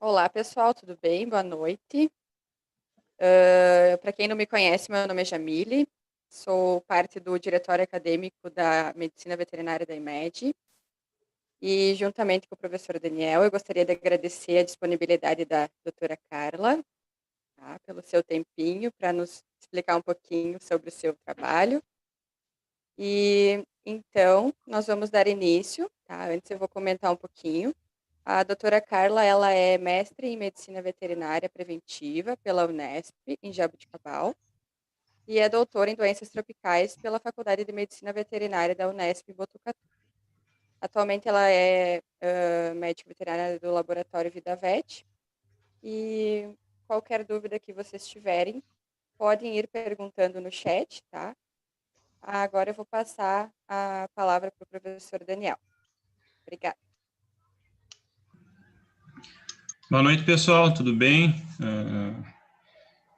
Olá, pessoal, tudo bem? Boa noite. Para quem não me conhece, meu nome é Jamile, sou parte do diretório acadêmico da Medicina Veterinária da IMED e, juntamente com o professor Daniel, eu gostaria de agradecer a disponibilidade da doutora Carla, tá, pelo seu tempinho para nos explicar um pouquinho sobre o seu trabalho. E, então, nós vamos dar início, tá? Antes eu vou comentar um pouquinho. A doutora Carla, ela é mestre em Medicina Veterinária Preventiva pela Unesp, em Jaboticabal, e é doutora em Doenças Tropicais pela Faculdade de Medicina Veterinária da Unesp, em Botucatu. Atualmente, ela é médica veterinária do Laboratório VidaVet, e qualquer dúvida que vocês tiverem, podem ir perguntando no chat, tá? Agora eu vou passar a palavra para o professor Daniel. Obrigada. Boa noite, pessoal, tudo bem?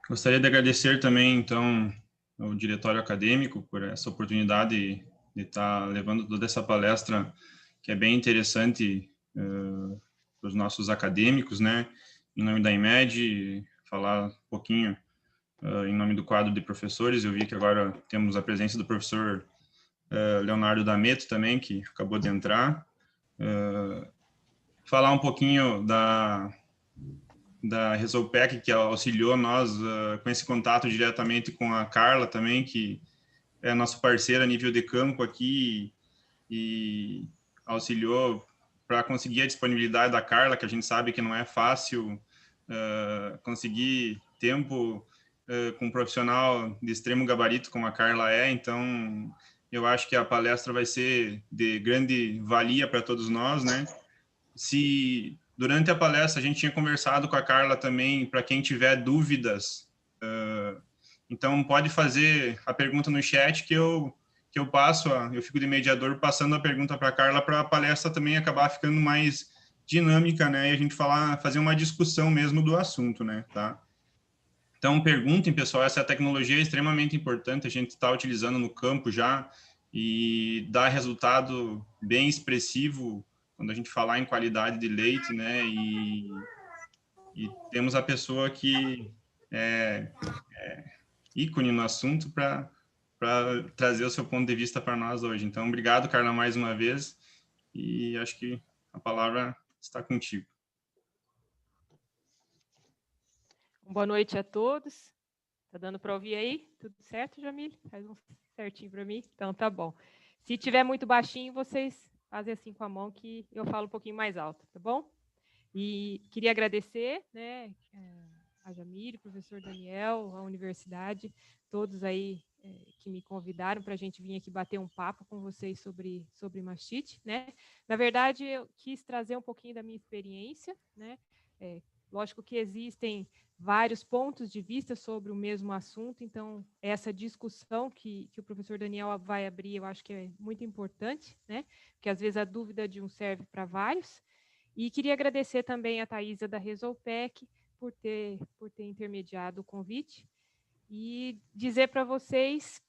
Gostaria de agradecer também, então, ao diretório acadêmico por essa oportunidade de estar levando toda essa palestra, que é bem interessante para os nossos acadêmicos, né? Em nome da IMED, falar um pouquinho em nome do quadro de professores. Eu vi que agora temos a presença do professor Leonardo D'Ameto também, que acabou de entrar. Falar um pouquinho da Resolpec, que auxiliou nós com esse contato diretamente com a Carla também, que é nossa parceira a nível de campo aqui e auxiliou para conseguir a disponibilidade da Carla, que a gente sabe que não é fácil conseguir tempo com um profissional de extremo gabarito como a Carla é. Então eu acho que a palestra vai ser de grande valia para todos nós, né? Se durante a palestra a gente tinha conversado com a Carla também, para quem tiver dúvidas, então pode fazer a pergunta no chat que eu passo, eu fico de mediador passando a pergunta para a Carla, para a palestra também acabar ficando mais dinâmica, né, e a gente fazer uma discussão mesmo do assunto, né, tá? Então perguntem, pessoal, essa tecnologia é extremamente importante, a gente está utilizando no campo já e dá resultado bem expressivo quando a gente falar em qualidade de leite, né, e temos a pessoa que é ícone no assunto para trazer o seu ponto de vista para nós hoje. Então, obrigado, Carla, mais uma vez, e acho que a palavra está contigo. Boa noite a todos. Tá dando para ouvir aí? Tudo certo, Jamile? Faz um certinho para mim? Então, tá bom. Se tiver muito baixinho, vocês fazem assim com a mão que eu falo um pouquinho mais alto, tá bom? E queria agradecer, né, a Jamile, o professor Daniel, a universidade, todos aí que me convidaram para a gente vir aqui bater um papo com vocês sobre mastite, né? Na verdade, eu quis trazer um pouquinho da minha experiência, né? Lógico que existem vários pontos de vista sobre o mesmo assunto, então essa discussão que o professor Daniel vai abrir, eu acho que é muito importante, né? Porque às vezes a dúvida de um serve para vários. E queria agradecer também a Thaisa da Resolpec por ter intermediado o convite e dizer para vocês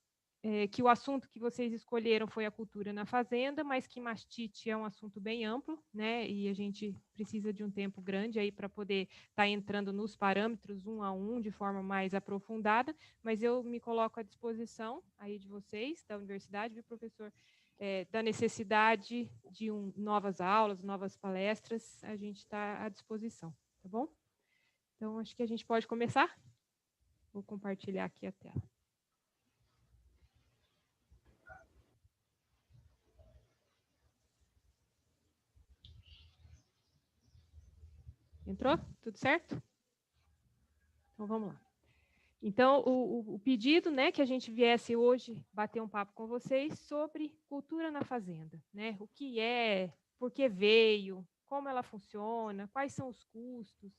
que o assunto que vocês escolheram foi a cultura na fazenda, mas que mastite é um assunto bem amplo, né? E a gente precisa de um tempo grande aí para poder estar entrando nos parâmetros um a um de forma mais aprofundada, mas eu me coloco à disposição aí de vocês, da universidade, do professor, da necessidade de novas aulas, novas palestras, a gente está à disposição, tá bom? Então, acho que a gente pode começar. Vou compartilhar aqui a tela. Entrou? Tudo certo? Então, vamos lá. Então, o pedido, né, que a gente viesse hoje bater um papo com vocês sobre cultura na fazenda, né? O que é, por que veio, como ela funciona, quais são os custos.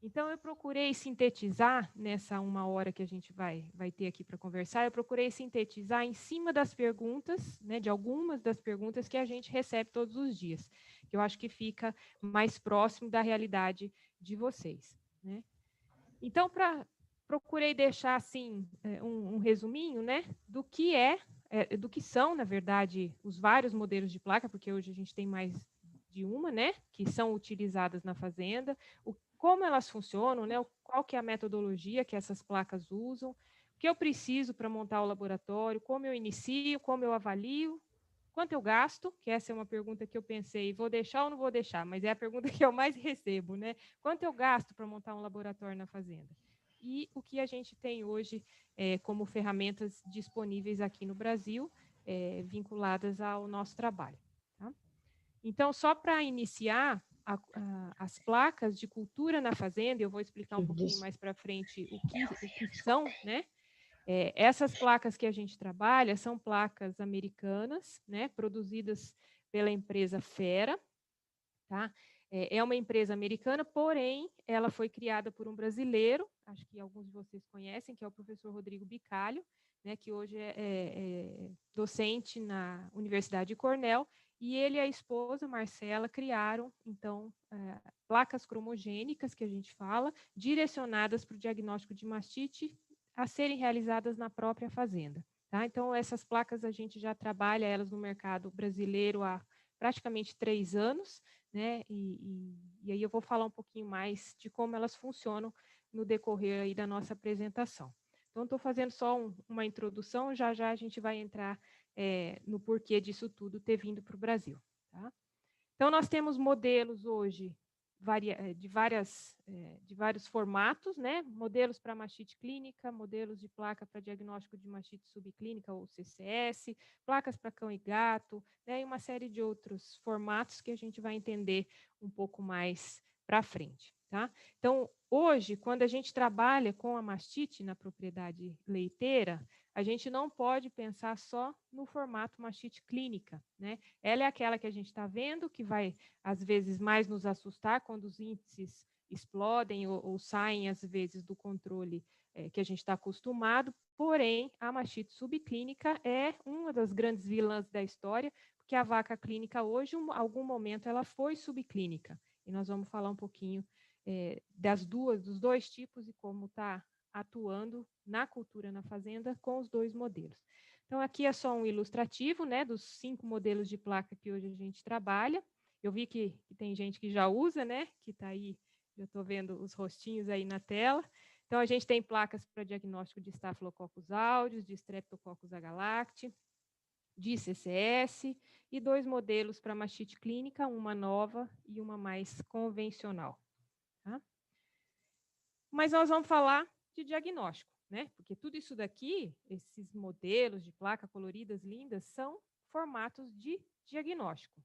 Então, eu procurei sintetizar, nessa uma hora que a gente vai ter aqui para conversar, eu procurei sintetizar em cima das perguntas, né, de algumas das perguntas que a gente recebe todos os dias, que eu acho que fica mais próximo da realidade de vocês, né? Então, procurei deixar assim um resuminho, né, do que são, na verdade, os vários modelos de placa, porque hoje a gente tem mais de uma, né, que são utilizadas na fazenda, como elas funcionam, né, qual que é a metodologia que essas placas usam, o que eu preciso para montar o laboratório, como eu inicio, como eu avalio, quanto eu gasto, que essa é uma pergunta que eu pensei, vou deixar ou não vou deixar, mas é a pergunta que eu mais recebo, né? Quanto eu gasto para montar um laboratório na fazenda? E o que a gente tem hoje como ferramentas disponíveis aqui no Brasil, vinculadas ao nosso trabalho. Tá? Então, só para iniciar, as placas de cultura na fazenda, eu vou explicar um pouquinho mais para frente o que são, né? Essas placas que a gente trabalha são placas americanas, né, produzidas pela empresa Fera, tá? É uma empresa americana, porém, ela foi criada por um brasileiro, acho que alguns de vocês conhecem, que é o professor Rodrigo Bicalho, né, que hoje é docente na Universidade de Cornell, e ele e a esposa, Marcela, criaram, então, placas cromogênicas, que a gente fala, direcionadas para o diagnóstico de mastite, a serem realizadas na própria fazenda. Tá? Então, essas placas a gente já trabalha elas no mercado brasileiro há praticamente 3 anos, né? E aí eu vou falar um pouquinho mais de como elas funcionam no decorrer aí da nossa apresentação. Então, estou fazendo só uma introdução, já já a gente vai entrar no porquê disso tudo ter vindo para o Brasil. Tá? Então, nós temos modelos hoje de vários formatos, né? Modelos para mastite clínica, modelos de placa para diagnóstico de mastite subclínica, ou CCS, placas para cão e gato, né? E uma série de outros formatos que a gente vai entender um pouco mais para frente. Tá? Então, hoje, quando a gente trabalha com a mastite na propriedade leiteira, a gente não pode pensar só no formato mastite clínica, né? Ela é aquela que a gente está vendo, que vai, às vezes, mais nos assustar quando os índices explodem ou saem, às vezes, do controle que a gente está acostumado, porém, a mastite subclínica é uma das grandes vilãs da história, porque a vaca clínica hoje, em algum momento, ela foi subclínica, e nós vamos falar um pouquinho dos dois tipos e como está atuando na cultura na fazenda com os dois modelos. Então, aqui é só um ilustrativo, né, dos 5 modelos de placa que hoje a gente trabalha. Eu vi que tem gente que já usa, né, que está aí, já estou vendo os rostinhos aí na tela. Então, a gente tem placas para diagnóstico de Staphylococcus aureus, de Streptococcus agalacti, de CCS, e 2 modelos para mastite clínica, uma nova e uma mais convencional. Tá? Mas nós vamos falar de diagnóstico, né? Porque tudo isso daqui, esses modelos de placa coloridas lindas, são formatos de diagnóstico.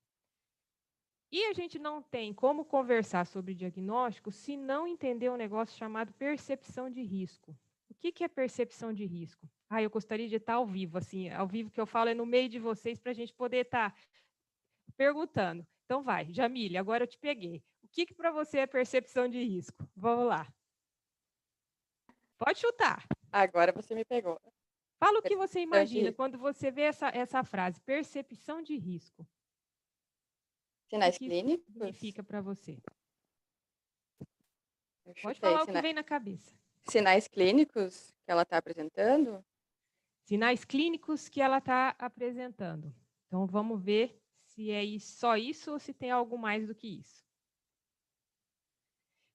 E a gente não tem como conversar sobre diagnóstico se não entender um negócio chamado percepção de risco. O que é percepção de risco? Eu gostaria de estar ao vivo, assim, ao vivo que eu falo é no meio de vocês para a gente poder estar perguntando. Então vai, Jamile, agora eu te peguei. O que para você é percepção de risco? Vamos lá. Pode chutar. Agora você me pegou. Fala o que você imagina quando você vê essa frase, percepção de risco. Sinais o que clínicos? Significa para você? Pode falar o que vem na cabeça. Sinais clínicos que ela está apresentando? Sinais clínicos que ela está apresentando. Então, vamos ver se é só isso ou se tem algo mais do que isso.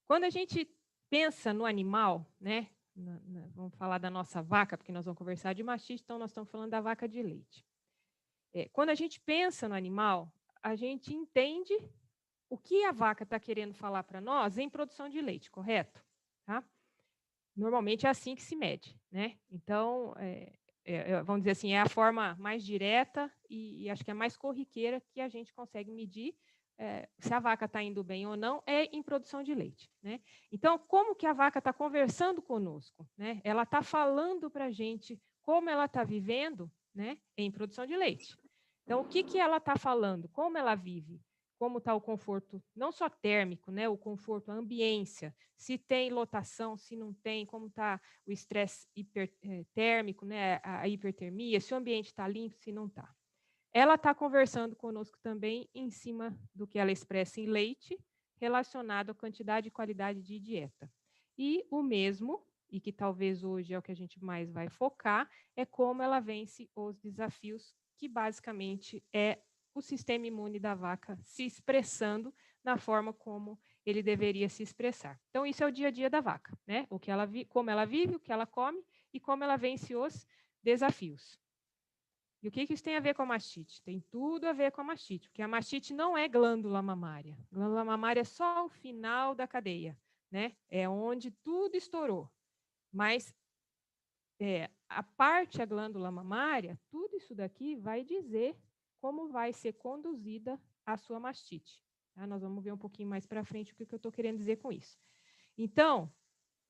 Quando a gente pensa no animal, né? Vamos falar da nossa vaca, porque nós vamos conversar de mastite, então nós estamos falando da vaca de leite. Quando a gente pensa no animal, a gente entende o que a vaca está querendo falar para nós em produção de leite, correto? Tá? Normalmente é assim que se mede, né? Então, vamos dizer assim, é a forma mais direta e acho que é mais corriqueira que a gente consegue medir se a vaca está indo bem ou não, é em produção de leite, né? Então, como que a vaca está conversando conosco, né? Ela está falando para a gente como ela está vivendo, né? Em produção de leite. Então, o que ela está falando? Como ela vive? Como está o conforto, não só térmico, né? O conforto, a ambiência, se tem lotação, se não tem, como está o estresse térmico, né? A hipertermia, se o ambiente está limpo, se não está. Ela está conversando conosco também em cima do que ela expressa em leite, relacionado à quantidade e qualidade de dieta. E o mesmo, e que talvez hoje é o que a gente mais vai focar, é como ela vence os desafios, que basicamente é o sistema imune da vaca se expressando na forma como ele deveria se expressar. Então, isso é o dia a dia da vaca, né? Como ela vive, o que ela come e como ela vence os desafios. E o que isso tem a ver com a mastite? Tem tudo a ver com a mastite, porque a mastite não é glândula mamária. Glândula mamária é só o final da cadeia, né? É onde tudo estourou. Mas a glândula mamária, tudo isso daqui vai dizer como vai ser conduzida a sua mastite. Tá? Nós vamos ver um pouquinho mais para frente o que eu estou querendo dizer com isso. Então,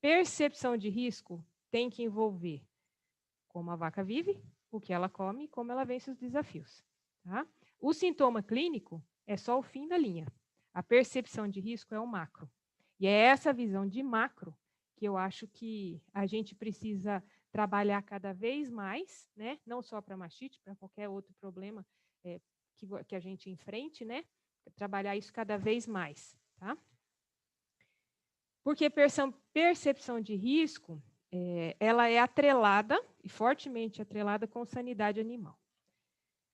percepção de risco tem que envolver como a vaca vive, o que ela come e como ela vence os desafios. Tá? O sintoma clínico é só o fim da linha. A percepção de risco é o macro. E é essa visão de macro que eu acho que a gente precisa trabalhar cada vez mais, né? Não só para mastite, para qualquer outro problema que a gente enfrente, né? Trabalhar isso cada vez mais, tá? Porque percepção de risco, ela é atrelada, e fortemente atrelada com sanidade animal.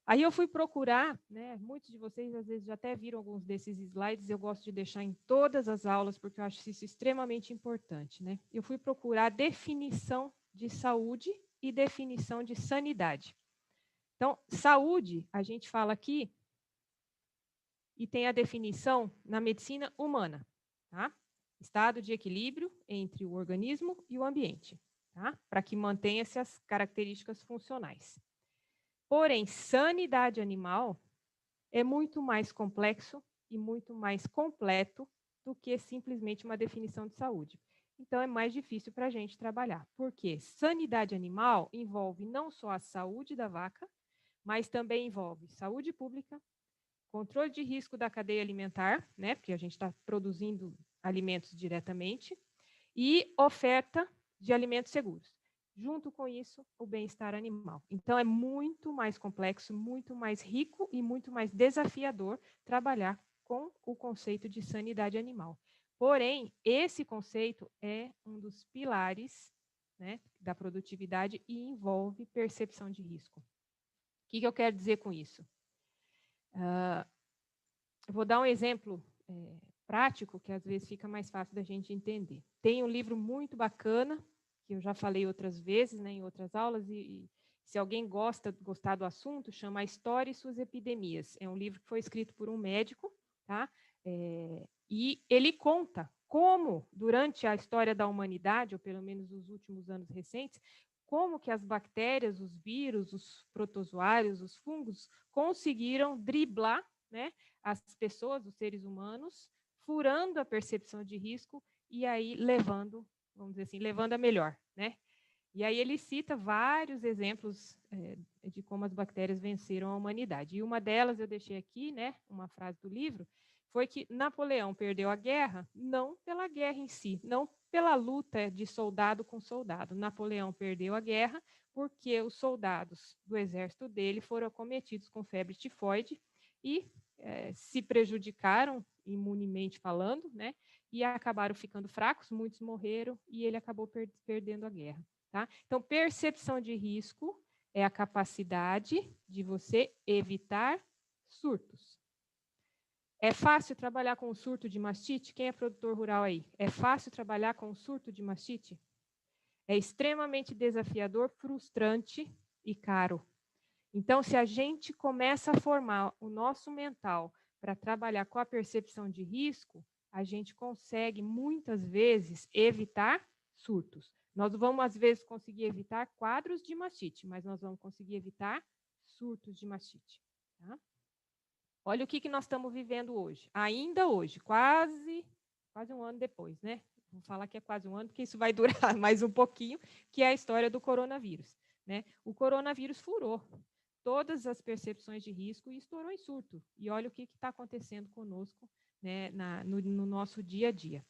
Aí eu fui procurar, né, muitos de vocês às vezes já até viram alguns desses slides, eu gosto de deixar em todas as aulas, porque eu acho isso extremamente importante. Né? Eu fui procurar definição de saúde e definição de sanidade. Então, saúde, a gente fala aqui, e tem a definição na medicina humana, tá? Estado de equilíbrio entre o organismo e o ambiente, tá? Para que mantenha essas características funcionais. Porém, sanidade animal é muito mais complexo e muito mais completo do que simplesmente uma definição de saúde. Então, é mais difícil para a gente trabalhar. Porque sanidade animal envolve não só a saúde da vaca, mas também envolve saúde pública, controle de risco da cadeia alimentar, né, porque a gente está produzindo alimentos diretamente, e oferta de alimentos seguros. Junto com isso, o bem-estar animal. Então, é muito mais complexo, muito mais rico e muito mais desafiador trabalhar com o conceito de sanidade animal. Porém, esse conceito é um dos pilares, né, da produtividade e envolve percepção de risco. O que eu quero dizer com isso? Vou dar um exemplo prático, que às vezes fica mais fácil da gente entender. Tem um livro muito bacana, que eu já falei outras vezes, né, em outras aulas, e se alguém gostar do assunto, chama A História e Suas Epidemias. É um livro que foi escrito por um médico, tá? E ele conta como, durante a história da humanidade, ou pelo menos os últimos anos recentes, como que as bactérias, os vírus, os protozoários, os fungos conseguiram driblar, né, as pessoas, os seres humanos, furando a percepção de risco e aí levando, vamos dizer assim, levando a melhor, né? E aí ele cita vários exemplos de como as bactérias venceram a humanidade. E uma delas eu deixei aqui, né, uma frase do livro, foi que Napoleão perdeu a guerra não pela guerra em si, não pela luta de soldado com soldado. Napoleão perdeu a guerra porque os soldados do exército dele foram acometidos com febre tifoide e se prejudicaram, imunemente falando, né, e acabaram ficando fracos, muitos morreram e ele acabou perdendo a guerra. Tá? Então, percepção de risco é a capacidade de você evitar surtos. É fácil trabalhar com o surto de mastite? Quem é produtor rural aí? É fácil trabalhar com o surto de mastite? É extremamente desafiador, frustrante e caro. Então, se a gente começa a formar o nosso mental para trabalhar com a percepção de risco, a gente consegue, muitas vezes, evitar surtos. Nós vamos, às vezes, conseguir evitar quadros de mastite, mas nós vamos conseguir evitar surtos de mastite. Tá? Olha o que nós estamos vivendo hoje. Ainda hoje, quase um ano depois, né? Vou falar que é quase um ano, porque isso vai durar mais um pouquinho, que é a história do coronavírus. Né? O coronavírus furou todas as percepções de risco e estourou em surto. E olha o que está acontecendo conosco, né, no nosso dia a dia.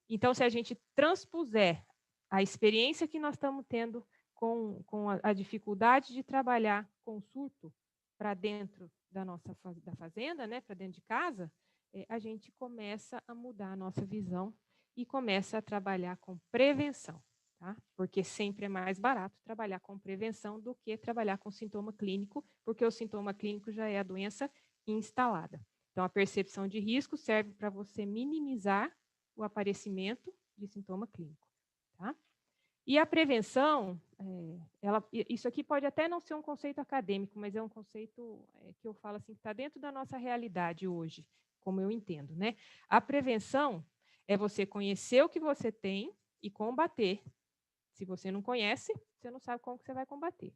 Então, se a gente transpuser a experiência que nós estamos tendo com a dificuldade de trabalhar com surto para dentro da fazenda, né, para dentro de casa, a gente começa a mudar a nossa visão e começa a trabalhar com prevenção. Tá? Porque sempre é mais barato trabalhar com prevenção do que trabalhar com sintoma clínico, porque o sintoma clínico já é a doença instalada. Então, a percepção de risco serve para você minimizar o aparecimento de sintoma clínico, tá? E a prevenção, isso aqui pode até não ser um conceito acadêmico, mas é um conceito que eu falo assim, que está dentro da nossa realidade hoje, como eu entendo, né? A prevenção é você conhecer o que você tem e combater. Se você não conhece, você não sabe como que você vai combater.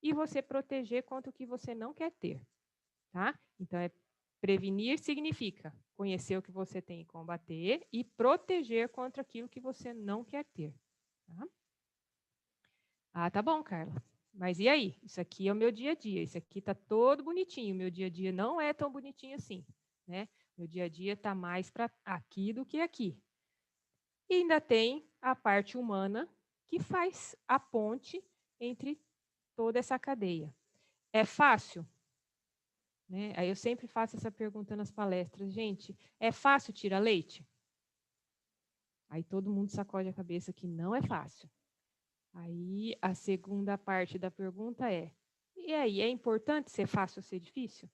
E você proteger contra o que você não quer ter, tá? Então, prevenir significa conhecer o que você tem e combater e proteger contra aquilo que você não quer ter, tá? Ah, tá bom, Carla. Mas e aí? Isso aqui é o meu dia a dia. Isso aqui tá todo bonitinho. Meu dia a dia não é tão bonitinho assim, né? Meu dia a dia tá mais para aqui do que aqui. E ainda tem a parte humana que faz a ponte entre toda essa cadeia. É fácil? Né? Aí eu sempre faço essa pergunta nas palestras. Gente, é fácil tirar leite? Aí todo mundo sacode a cabeça que não é fácil. Aí a segunda parte da pergunta é: e aí, é importante ser fácil ou ser difícil?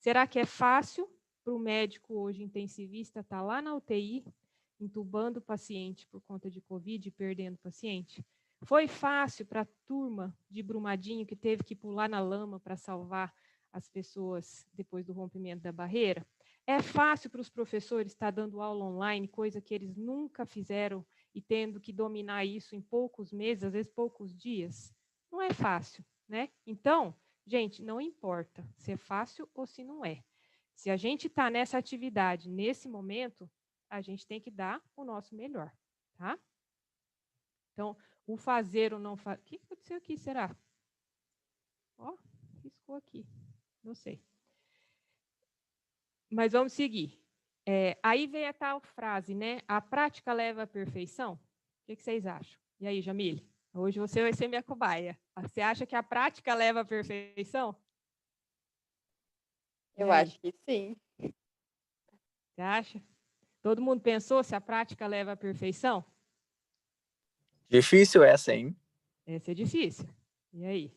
Será que é fácil para o médico hoje intensivista estar lá na UTI, entubando o paciente por conta de Covid e perdendo o paciente? Foi fácil para a turma de Brumadinho que teve que pular na lama para salvar as pessoas depois do rompimento da barreira? É fácil para os professores estar dando aula online, coisa que eles nunca fizeram e tendo que dominar isso em poucos meses, às vezes poucos dias? Não é fácil, né? Então, gente, não importa se é fácil ou se não é. Se a gente está nessa atividade, nesse momento, a gente tem que dar o nosso melhor, tá? Então, o fazer ou não fazer... O que aconteceu aqui, será? Ó, riscou aqui. Não sei. Mas vamos seguir. Aí vem a tal frase, né? A prática leva à perfeição? O que vocês acham? E aí, Jamile? Hoje você vai ser minha cobaia. Você acha que a prática leva à perfeição? Eu acho que sim. Você acha? Todo mundo pensou se a prática leva à perfeição? Difícil essa, hein? Essa é difícil. E aí?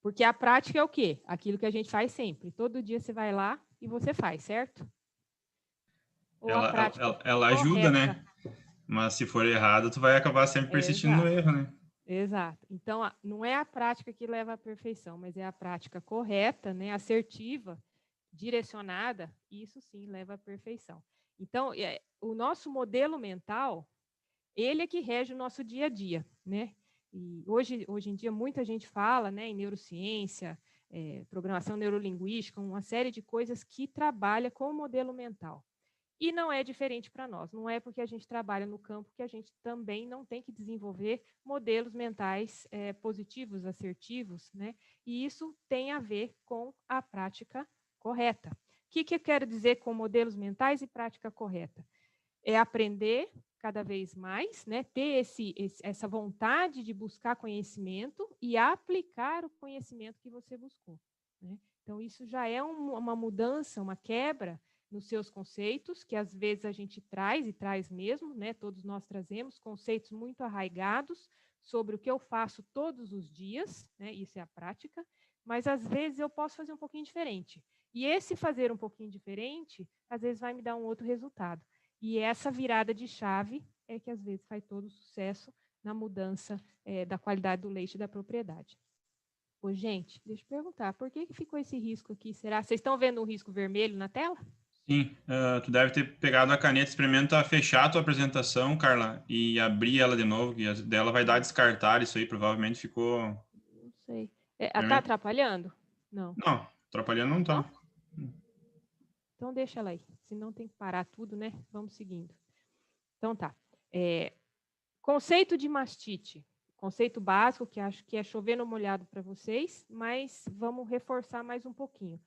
Porque a prática é o quê? Aquilo que a gente faz sempre. Todo dia você vai lá e você faz, certo? Ou a prática ela ajuda, né? Mas se for errado, tu vai acabar sempre persistindo no erro, né? Exato. Então, não é a prática que leva à perfeição, mas é a prática correta, né, assertiva, direcionada, isso sim leva à perfeição. Então, o nosso modelo mental, ele é que rege o nosso dia a dia, né? E hoje em dia, muita gente fala, né, em neurociência, programação neurolinguística, uma série de coisas que trabalha com o modelo mental. E não é diferente para nós. Não é porque a gente trabalha no campo que a gente também não tem que desenvolver modelos mentais positivos, assertivos, né? E isso tem a ver com a prática correta. O que eu quero dizer com modelos mentais e prática correta? É aprender cada vez mais, né? Ter essa vontade de buscar conhecimento e aplicar o conhecimento que você buscou, né? Então, isso já é uma mudança, uma quebra nos seus conceitos, que às vezes a gente traz, e traz mesmo, né? Todos nós trazemos conceitos muito arraigados sobre o que eu faço todos os dias, né? Isso é a prática, mas às vezes eu posso fazer um pouquinho diferente. E esse fazer um pouquinho diferente, às vezes vai me dar um outro resultado. E essa virada de chave é que às vezes faz todo o sucesso na mudança da qualidade do leite e da propriedade. Ô, gente, deixa eu perguntar, por que ficou esse risco aqui? Será? Vocês estão vendo um risco vermelho na tela? Sim, tu deve ter pegado a caneta, experimenta fechar a tua apresentação, Carla, e abrir ela de novo, que dela vai dar descartar isso aí, provavelmente ficou... Não sei. Tá atrapalhando? Não. Não, atrapalhando não tá. Não? Então deixa ela aí, senão tem que parar tudo, né? Vamos seguindo. Então tá. Conceito de mastite. Conceito básico, que acho que é chover no molhado para vocês, mas vamos reforçar mais um pouquinho.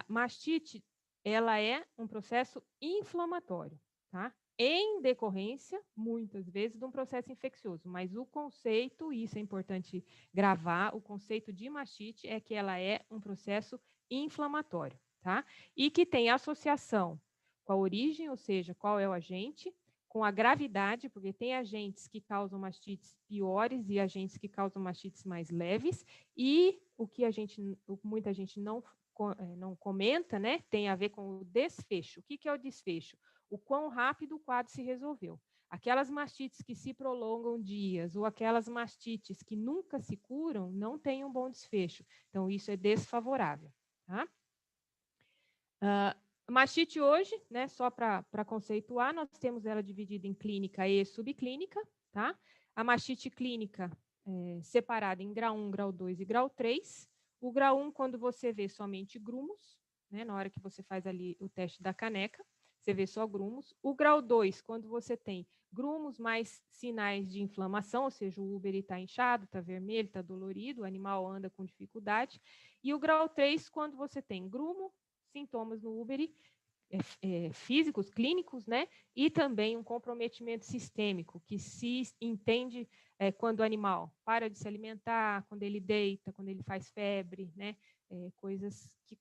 Mastite, ela é um processo inflamatório, tá? Em decorrência, muitas vezes, de um processo infeccioso, mas o conceito, isso é importante gravar, o conceito de mastite é que ela é um processo inflamatório, tá? E que tem associação com a origem, ou seja, qual é o agente, com a gravidade, porque tem agentes que causam mastites piores e agentes que causam mastites mais leves, e o que muita gente não não comenta, né, tem a ver com o desfecho. O que é o desfecho? O quão rápido o quadro se resolveu. Aquelas mastites que se prolongam dias ou aquelas mastites que nunca se curam não têm um bom desfecho. Então, isso é desfavorável. Tá? Mastite hoje, né, só para conceituar, nós temos ela dividida em clínica e subclínica. Tá? A mastite clínica separada em grau 1, grau 2 e grau 3. O grau 1, quando você vê somente grumos, né, na hora que você faz ali o teste da caneca, você vê só grumos. O grau 2, quando você tem grumos mais sinais de inflamação, ou seja, o úbere está inchado, está vermelho, está dolorido, o animal anda com dificuldade. E o grau 3, quando você tem grumo, sintomas no úbere, físicos, clínicos, né? E também um comprometimento sistêmico, que se entende quando o animal para de se alimentar, quando ele deita, quando ele faz febre, né? Coisas que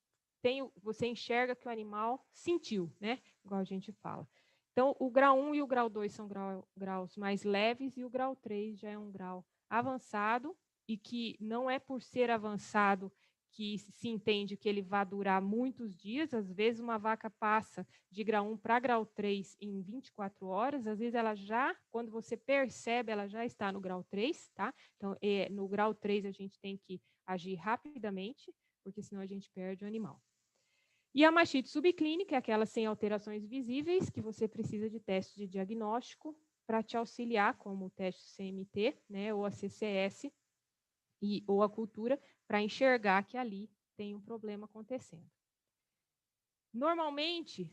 você enxerga que o animal sentiu, né? Igual a gente fala. Então, o grau 1 e o grau 2 são graus mais leves, e o grau 3 já é um grau avançado, e que não é por ser avançado que se entende que ele vai durar muitos dias. Às vezes uma vaca passa de grau 1 para grau 3 em 24 horas, às vezes ela já, quando você percebe, ela já está no grau 3, tá? Então, no grau 3 a gente tem que agir rapidamente, porque senão a gente perde o animal. E a mastite subclínica é aquela sem alterações visíveis, que você precisa de teste de diagnóstico para te auxiliar, como o teste CMT, né, ou a CCS, ou a cultura, para enxergar que ali tem um problema acontecendo. Normalmente,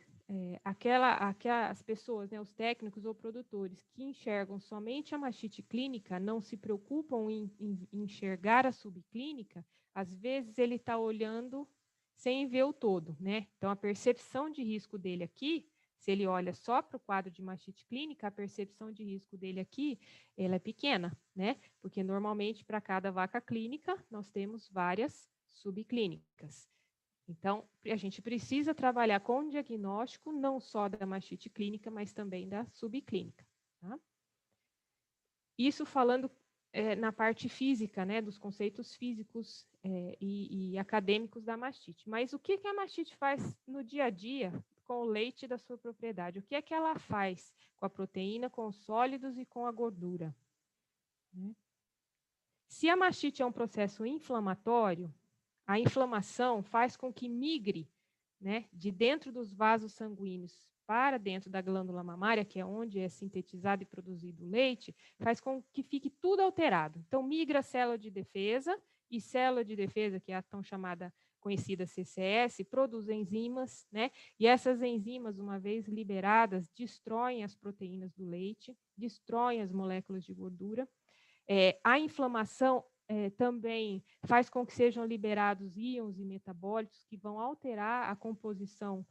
as pessoas, né, os técnicos ou produtores que enxergam somente a mastite clínica, não se preocupam em enxergar a subclínica, às vezes ele está olhando sem ver o todo, né? Então, a percepção de risco dele aqui, se ele olha só para o quadro de mastite clínica, a percepção de risco dele aqui, ela é pequena, né? Porque normalmente para cada vaca clínica nós temos várias subclínicas. Então, a gente precisa trabalhar com o diagnóstico não só da mastite clínica, mas também da subclínica. Tá? Isso falando na parte física, né, dos conceitos físicos e acadêmicos da mastite. Mas o que a mastite faz no dia a dia com o leite da sua propriedade? O que é que ela faz com a proteína, com os sólidos e com a gordura? Se a mastite é um processo inflamatório, a inflamação faz com que migre, né, de dentro dos vasos sanguíneos para dentro da glândula mamária, que é onde é sintetizado e produzido o leite, faz com que fique tudo alterado. Então, migra a célula de defesa, e célula de defesa, que é a tão chamada conhecida CCS, produz enzimas, né? E essas enzimas, uma vez liberadas, destroem as proteínas do leite, destroem as moléculas de gordura. A inflamação também faz com que sejam liberados íons e metabólitos que vão alterar a composição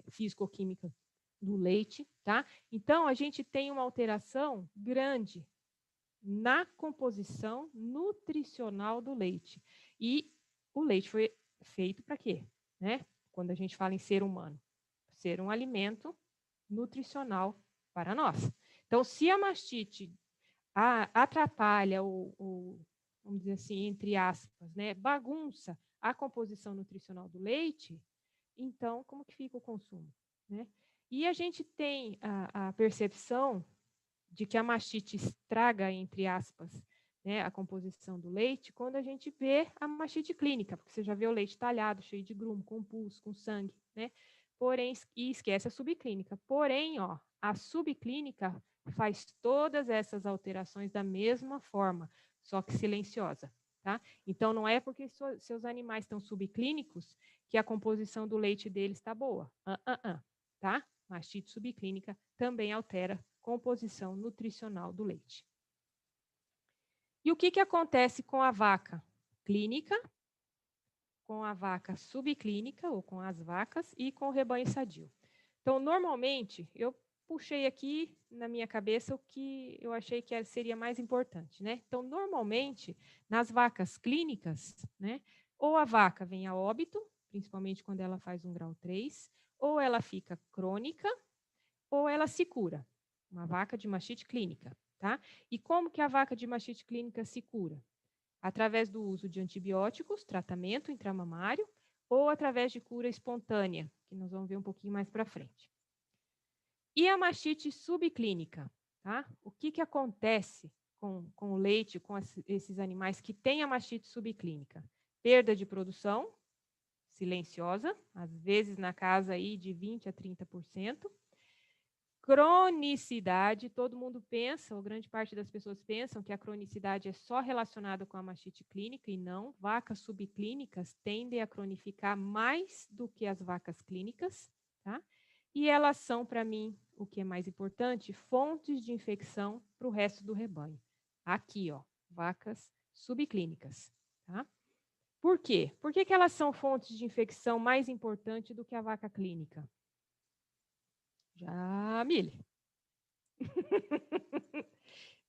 físico-química do leite, tá? Então, a gente tem uma alteração grande na composição nutricional do leite. E o leite foi feito para quê? Né? Quando a gente fala em ser humano, ser um alimento nutricional para nós. Então, se a mastite atrapalha ou, vamos dizer assim, entre aspas, né, bagunça a composição nutricional do leite, então como que fica o consumo? Né? E a gente tem a percepção de que a mastite estraga, entre aspas, né, a composição do leite quando a gente vê a mastite clínica, porque você já vê o leite talhado, cheio de grumo, com pus, com sangue, né? Porém, e esquece a subclínica. Porém, ó, a subclínica faz todas essas alterações da mesma forma, só que silenciosa, tá? Então, não é porque seus animais estão subclínicos que a composição do leite deles está boa. Tá? Mastite subclínica também altera a composição nutricional do leite. E o que acontece com a vaca clínica, com a vaca subclínica, ou com as vacas, e com o rebanho sadio? Então, normalmente, eu puxei aqui na minha cabeça o que eu achei que seria mais importante, né? Então, normalmente, nas vacas clínicas, né, ou a vaca vem a óbito, principalmente quando ela faz um grau 3, ou ela fica crônica, ou ela se cura. Uma vaca de mastite clínica, tá? E como que a vaca de mastite clínica se cura? Através do uso de antibióticos, tratamento intramamário, ou através de cura espontânea, que nós vamos ver um pouquinho mais para frente. E a mastite subclínica, tá? O que acontece com o leite, com esses animais que têm a mastite subclínica? Perda de produção, silenciosa, às vezes na casa aí de 20% a 30%. Cronicidade, todo mundo pensa, ou grande parte das pessoas pensam que a cronicidade é só relacionada com a mastite clínica, e não. Vacas subclínicas tendem a cronificar mais do que as vacas clínicas, tá? E elas são, para mim, o que é mais importante, fontes de infecção para o resto do rebanho. Aqui, ó, vacas subclínicas, tá? Por quê? Por que elas são fontes de infecção mais importante do que a vaca clínica? Jamile.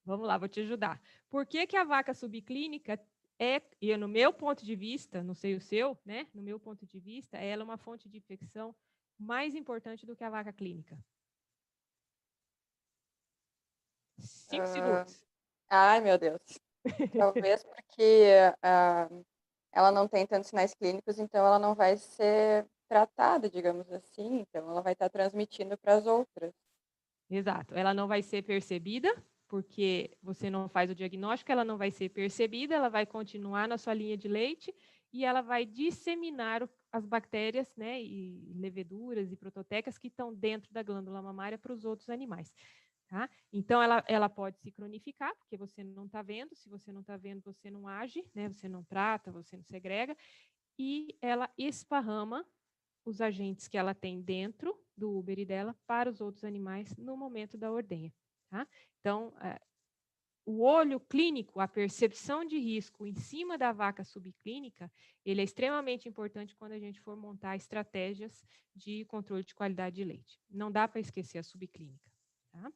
Vamos lá, vou te ajudar. Por que a vaca subclínica e no meu ponto de vista, não sei o seu, né? No meu ponto de vista, ela é uma fonte de infecção mais importante do que a vaca clínica? 5 segundos. Ai, meu Deus. Talvez porque ela não tem tantos sinais clínicos, então ela não vai ser tratada, digamos assim, então ela vai estar transmitindo para as outras. Exato, ela não vai ser percebida, porque você não faz o diagnóstico, ela não vai ser percebida, ela vai continuar na sua linha de leite e ela vai disseminar as bactérias, né, e leveduras e prototecas que estão dentro da glândula mamária para os outros animais. Tá? Então, ela pode se cronificar, porque você não está vendo, se você não está vendo, você não age, né, você não trata, você não segrega, e ela esparrama os agentes que ela tem dentro do úbere dela para os outros animais no momento da ordenha. Tá? Então, o olho clínico, a percepção de risco em cima da vaca subclínica, ele é extremamente importante quando a gente for montar estratégias de controle de qualidade de leite. Não dá para esquecer a subclínica. Tá?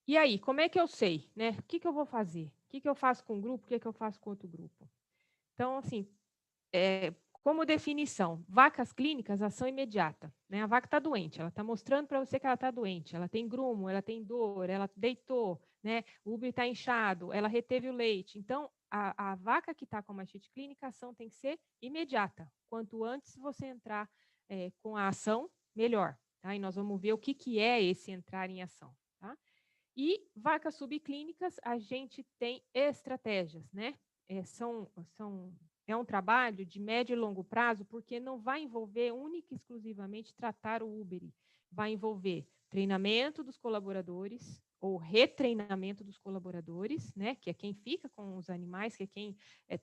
E aí, como é que eu sei? Né? O que eu vou fazer? O que eu faço com um grupo? O que eu faço com outro grupo? Então, assim, como definição, vacas clínicas, ação imediata. Né? A vaca está doente, ela está mostrando para você que ela está doente, ela tem grumo, ela tem dor, ela deitou, né? O úbere está inchado, ela reteve o leite. Então, a vaca que está com mastite clínica, a ação tem que ser imediata. Quanto antes você entrar com a ação, melhor. Tá? E nós vamos ver o que é esse entrar em ação. Tá? E vacas subclínicas, a gente tem estratégias, né? É um trabalho de médio e longo prazo, porque não vai envolver única e exclusivamente tratar o úbere. Vai envolver treinamento dos colaboradores, ou retreinamento dos colaboradores, né? Que é quem fica com os animais, que é quem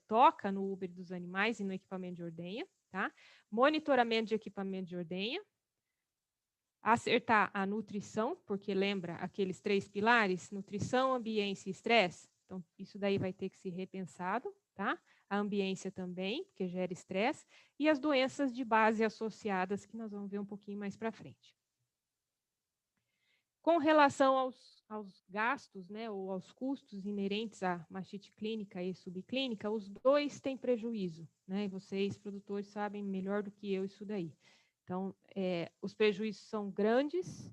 toca no úbere dos animais e no equipamento de ordenha, tá? Monitoramento de equipamento de ordenha, acertar a nutrição, porque lembra aqueles 3 pilares, nutrição, ambiência e estresse? Então, isso daí vai ter que ser repensado, tá? A ambiência também, porque gera estresse, e as doenças de base associadas, que nós vamos ver um pouquinho mais para frente. Com relação aos gastos, né, ou aos custos inerentes à mastite clínica e subclínica, os dois têm prejuízo, né? E vocês, produtores, sabem melhor do que eu isso daí. Então, os prejuízos são grandes,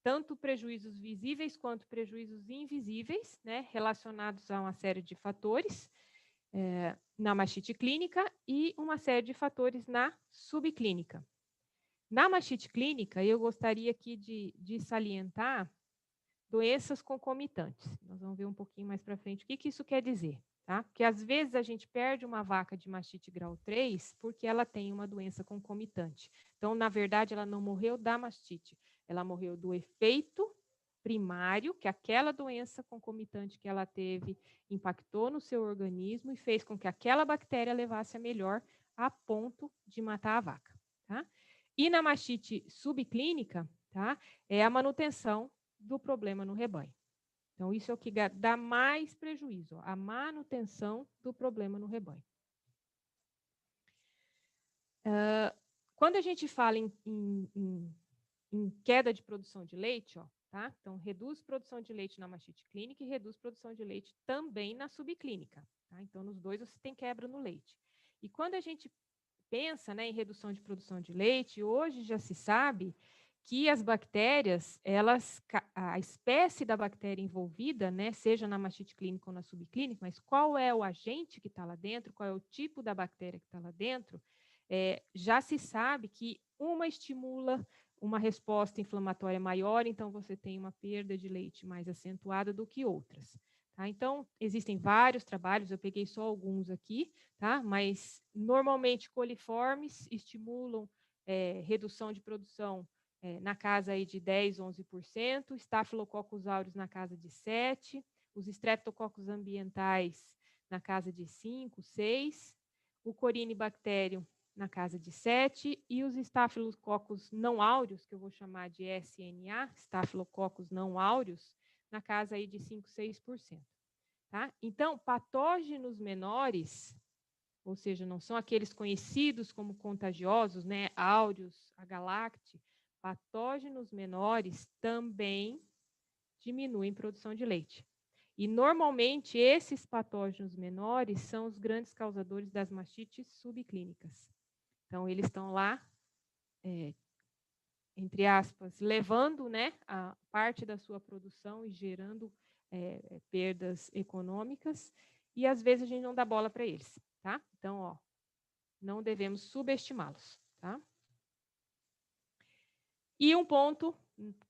tanto prejuízos visíveis quanto prejuízos invisíveis, né, relacionados a uma série de fatores na mastite clínica e uma série de fatores na subclínica. Na mastite clínica, eu gostaria aqui de salientar doenças concomitantes. Nós vamos ver um pouquinho mais para frente o que isso quer dizer. Tá? Porque às vezes a gente perde uma vaca de mastite grau 3 porque ela tem uma doença concomitante. Então, na verdade, ela não morreu da mastite, ela morreu do efeito primário que aquela doença concomitante que ela teve impactou no seu organismo e fez com que aquela bactéria levasse a melhor a ponto de matar a vaca. Tá? E na mastite subclínica, tá? É a manutenção do problema no rebanho. Então, isso é o que dá mais prejuízo, a manutenção do problema no rebanho. Quando a gente fala em queda de produção de leite, ó, tá? Então, reduz produção de leite na mastite clínica e reduz produção de leite também na subclínica. Tá? Então, nos dois você tem quebra no leite. E quando a gente pensa, né, em redução de produção de leite, hoje já se sabe que as bactérias, a espécie da bactéria envolvida, né, seja na mastite clínica ou na subclínica, mas qual é o agente que está lá dentro, qual é o tipo da bactéria que está lá dentro, já se sabe que uma estimula uma resposta inflamatória maior, então você tem uma perda de leite mais acentuada do que outras. Tá? Então, existem vários trabalhos, eu peguei só alguns aqui, tá? Mas normalmente coliformes estimulam redução de produção na casa aí de 10, 11%, Staphylococcus aureus na casa de 7%, os Streptococcus ambientais na casa de 5, 6%, o Corynebacterium na casa de 7%, e os Staphylococcus não áureos, que eu vou chamar de SNA, Staphylococcus não áureos, na casa aí de 5, 6%. Tá? Então, patógenos menores, ou seja, não são aqueles conhecidos como contagiosos, né, áureos, agalacte, patógenos menores também diminuem a produção de leite. E, normalmente, esses patógenos menores são os grandes causadores das mastites subclínicas. Então, eles estão lá, entre aspas, levando, né, a parte da sua produção e gerando perdas econômicas, e, às vezes, a gente não dá bola para eles. Tá? Então, ó, não devemos subestimá-los. Tá? E um ponto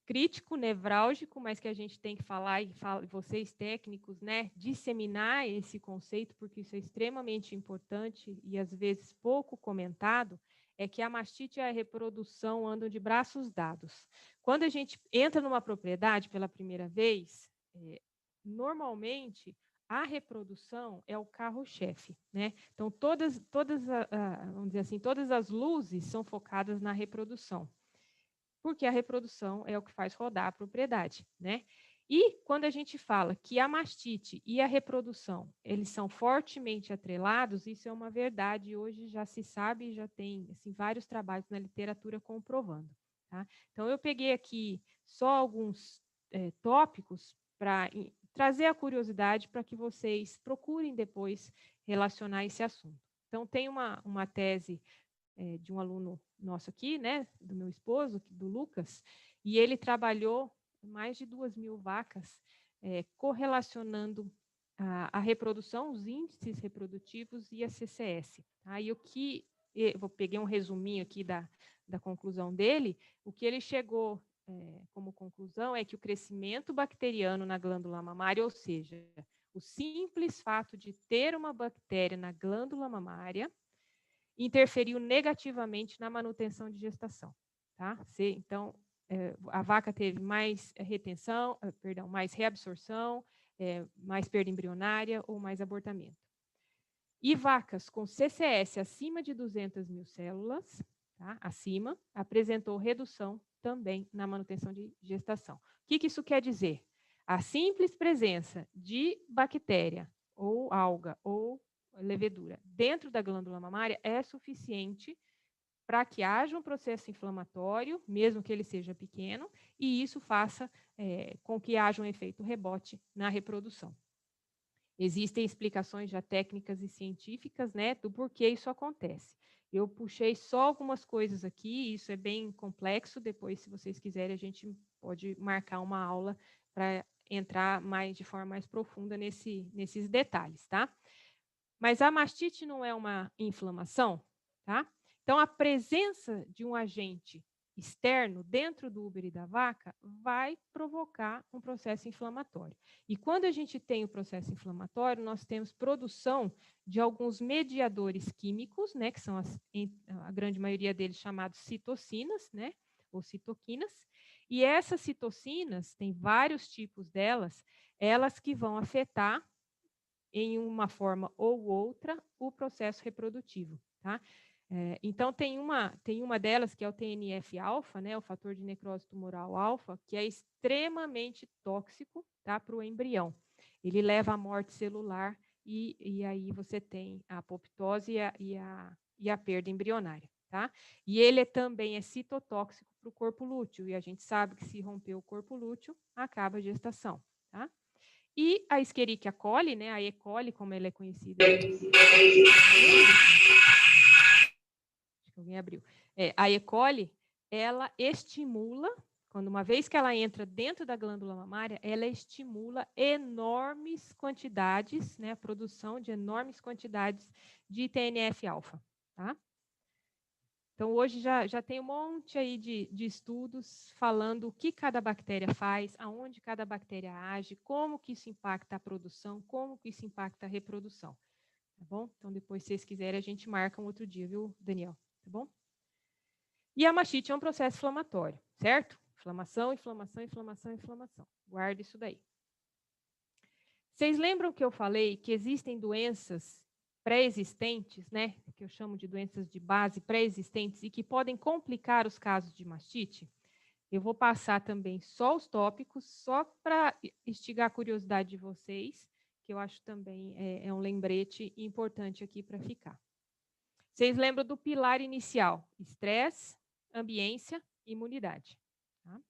crítico, nevrálgico, mas que a gente tem que falar, e vocês técnicos, né, disseminar esse conceito, porque isso é extremamente importante e às vezes pouco comentado, é que a mastite e a reprodução andam de braços dados. Quando a gente entra numa propriedade pela primeira vez, normalmente a reprodução é o carro-chefe, né? Então, vamos dizer assim, todas as luzes são focadas na reprodução, porque a reprodução é o que faz rodar a propriedade, né? E quando a gente fala que a mastite e a reprodução, eles são fortemente atrelados, isso é uma verdade, hoje já se sabe, já tem assim, vários trabalhos na literatura comprovando. Tá? Então, eu peguei aqui só alguns tópicos para trazer a curiosidade para que vocês procurem depois relacionar esse assunto. Então, tem uma tese de um aluno nosso aqui, né, do meu esposo, do Lucas, e ele trabalhou mais de 2.000 vacas correlacionando a reprodução, os índices reprodutivos e a CCS. Tá? E eu peguei um resuminho aqui da conclusão dele, o que ele chegou como conclusão é que o crescimento bacteriano na glândula mamária, ou seja, o simples fato de ter uma bactéria na glândula mamária, interferiu negativamente na manutenção de gestação. Tá? Então, a vaca teve mais retenção, mais reabsorção, mais perda embrionária ou mais abortamento. E vacas com CCS acima de 200.000 células, tá? Acima, apresentou redução também na manutenção de gestação. O que isso quer dizer? A simples presença de bactéria ou alga ou levedura dentro da glândula mamária é suficiente para que haja um processo inflamatório, mesmo que ele seja pequeno, e isso faça com que haja um efeito rebote na reprodução. Existem explicações já técnicas e científicas, né, do porquê isso acontece. Eu puxei só algumas coisas aqui, isso é bem complexo, depois, se vocês quiserem, a gente pode marcar uma aula para entrar de forma mais profunda nesses detalhes, tá? Mas a mastite não é uma inflamação, tá? Então, a presença de um agente externo dentro do úbere da vaca vai provocar um processo inflamatório. E quando a gente tem o processo inflamatório, nós temos produção de alguns mediadores químicos, né, que são a grande maioria deles chamados citocinas, né, ou citoquinas. E essas citocinas, tem vários tipos delas, elas que vão afetar em uma forma ou outra o processo reprodutivo, tá? Então, tem uma delas, que é o TNF-alfa, né, o fator de necrose tumoral alfa, que é extremamente tóxico, tá, para o embrião. Ele leva à morte celular e aí você tem a apoptose e a perda embrionária. Tá? E ele também é citotóxico para o corpo lúteo, e a gente sabe que se romper o corpo lúteo, acaba a gestação. Tá? E a Escherichia coli, né, a E. coli, como ela é conhecida. Acho que alguém abriu. A E. coli, ela estimula, quando uma vez que ela entra dentro da glândula mamária, ela estimula enormes quantidades, né, a produção de enormes quantidades de TNF-alfa, tá? Então, hoje já tem um monte aí de estudos falando o que cada bactéria faz, aonde cada bactéria age, como que isso impacta a produção, como que isso impacta a reprodução, tá bom? Então, depois, se vocês quiserem, a gente marca um outro dia, viu, Daniel? Tá bom? E a mastite é um processo inflamatório, certo? Inflamação, inflamação, inflamação, inflamação. Guarda isso daí. Vocês lembram que eu falei que existem doenças pré-existentes, né? Que eu chamo de doenças de base pré-existentes e que podem complicar os casos de mastite? Eu vou passar também só os tópicos, só para instigar a curiosidade de vocês, que eu acho também é um lembrete importante aqui para ficar. Vocês lembram do pilar inicial? Estresse, ambiência, imunidade. Tá?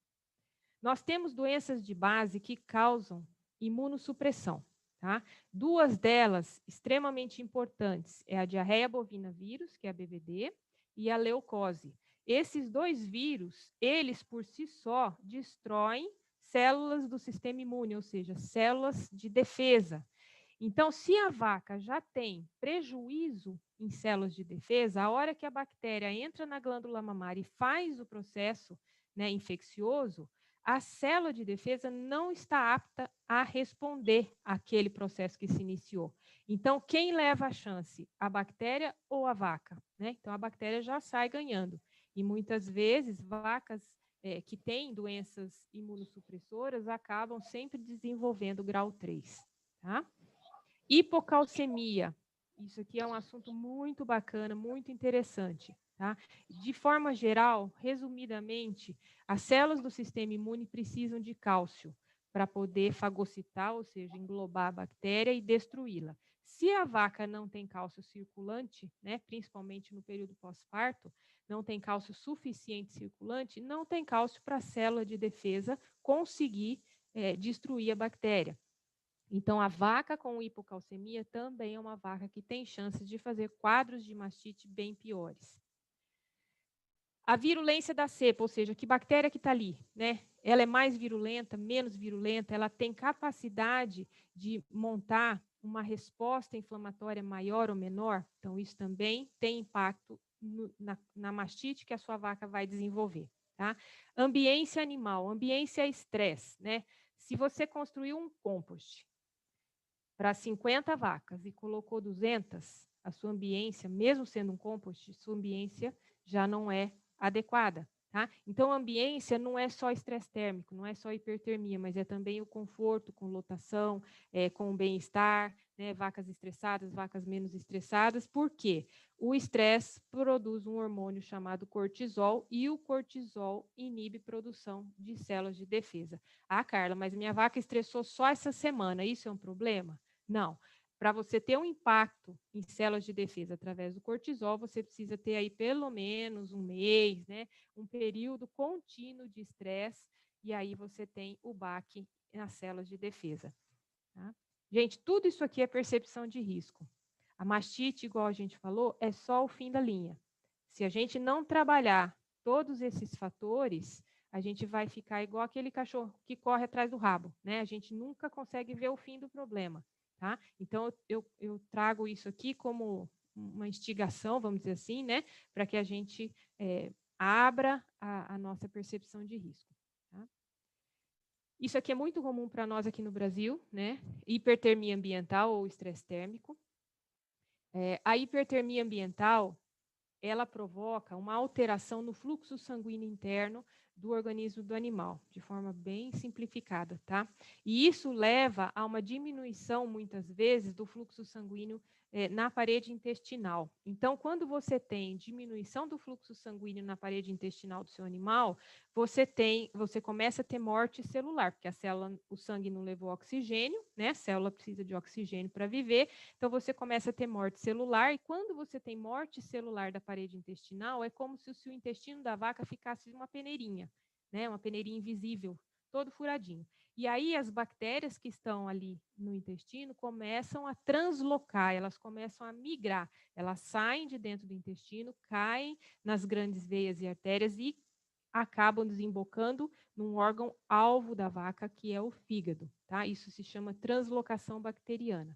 Nós temos doenças de base que causam imunossupressão. Tá? Duas delas extremamente importantes é a diarreia bovina vírus, que é a BVD, e a leucose. Esses dois vírus, eles por si só destroem células do sistema imune, ou seja, células de defesa. Então, se a vaca já tem prejuízo em células de defesa, a hora que a bactéria entra na glândula mamária e faz o processo, né, infeccioso, a célula de defesa não está apta a responder àquele processo que se iniciou. Então, quem leva a chance? A bactéria ou a vaca? Né? Então, a bactéria já sai ganhando. E muitas vezes, vacas que têm doenças imunossupressoras acabam sempre desenvolvendo grau 3. Tá? Hipocalcemia. Isso aqui é um assunto muito bacana, muito interessante. Tá? De forma geral, resumidamente, as células do sistema imune precisam de cálcio para poder fagocitar, ou seja, englobar a bactéria e destruí-la. Se a vaca não tem cálcio circulante, né, principalmente no período pós-parto, não tem cálcio suficiente circulante, não tem cálcio para a célula de defesa conseguir destruir a bactéria. Então, a vaca com hipocalcemia também é uma vaca que tem chances de fazer quadros de mastite bem piores. A virulência da cepa, ou seja, que bactéria que está ali, né? Ela é mais virulenta, menos virulenta, ela tem capacidade de montar uma resposta inflamatória maior ou menor, então isso também tem impacto na mastite que a sua vaca vai desenvolver. Tá? Ambiência animal, ambiência é estresse, né? Se você construiu um compost para 50 vacas e colocou 200, a sua ambiência, mesmo sendo um compost, sua ambiência já não é adequada. Tá? Então, a ambiência não é só estresse térmico, não é só hipertermia, mas é também o conforto com lotação, com o bem-estar, né? Vacas estressadas, vacas menos estressadas. Por quê? O estresse produz um hormônio chamado cortisol e o cortisol inibe produção de células de defesa. Ah, Carla, mas minha vaca estressou só essa semana, isso é um problema? Não. Para você ter um impacto em células de defesa através do cortisol, você precisa ter aí pelo menos um mês, né? Um período contínuo de estresse, e aí você tem o baque nas células de defesa. Tá? Gente, tudo isso aqui é percepção de risco. A mastite, igual a gente falou, é só o fim da linha. Se a gente não trabalhar todos esses fatores, a gente vai ficar igual aquele cachorro que corre atrás do rabo, né? A gente nunca consegue ver o fim do problema. Tá? Então, eu trago isso aqui como uma instigação, vamos dizer assim, né, para que a gente abra a nossa percepção de risco. Tá? Isso aqui é muito comum para nós aqui no Brasil, né? Hipertermia ambiental ou estresse térmico. A hipertermia ambiental, ela provoca uma alteração no fluxo sanguíneo interno do organismo do animal, de forma bem simplificada, tá? E isso leva a uma diminuição, muitas vezes, do fluxo sanguíneo na parede intestinal. Então, quando você tem diminuição do fluxo sanguíneo na parede intestinal do seu animal, você começa a ter morte celular, porque a célula, o sangue não levou oxigênio, né? A célula precisa de oxigênio para viver, então você começa a ter morte celular, e quando você tem morte celular da parede intestinal, é como se o seu intestino da vaca ficasse uma peneirinha, né? Uma peneirinha invisível, todo furadinho. E aí as bactérias que estão ali no intestino começam a translocar, elas começam a migrar, elas saem de dentro do intestino, caem nas grandes veias e artérias e acabam desembocando num órgão alvo da vaca, que é o fígado, tá? Isso se chama translocação bacteriana.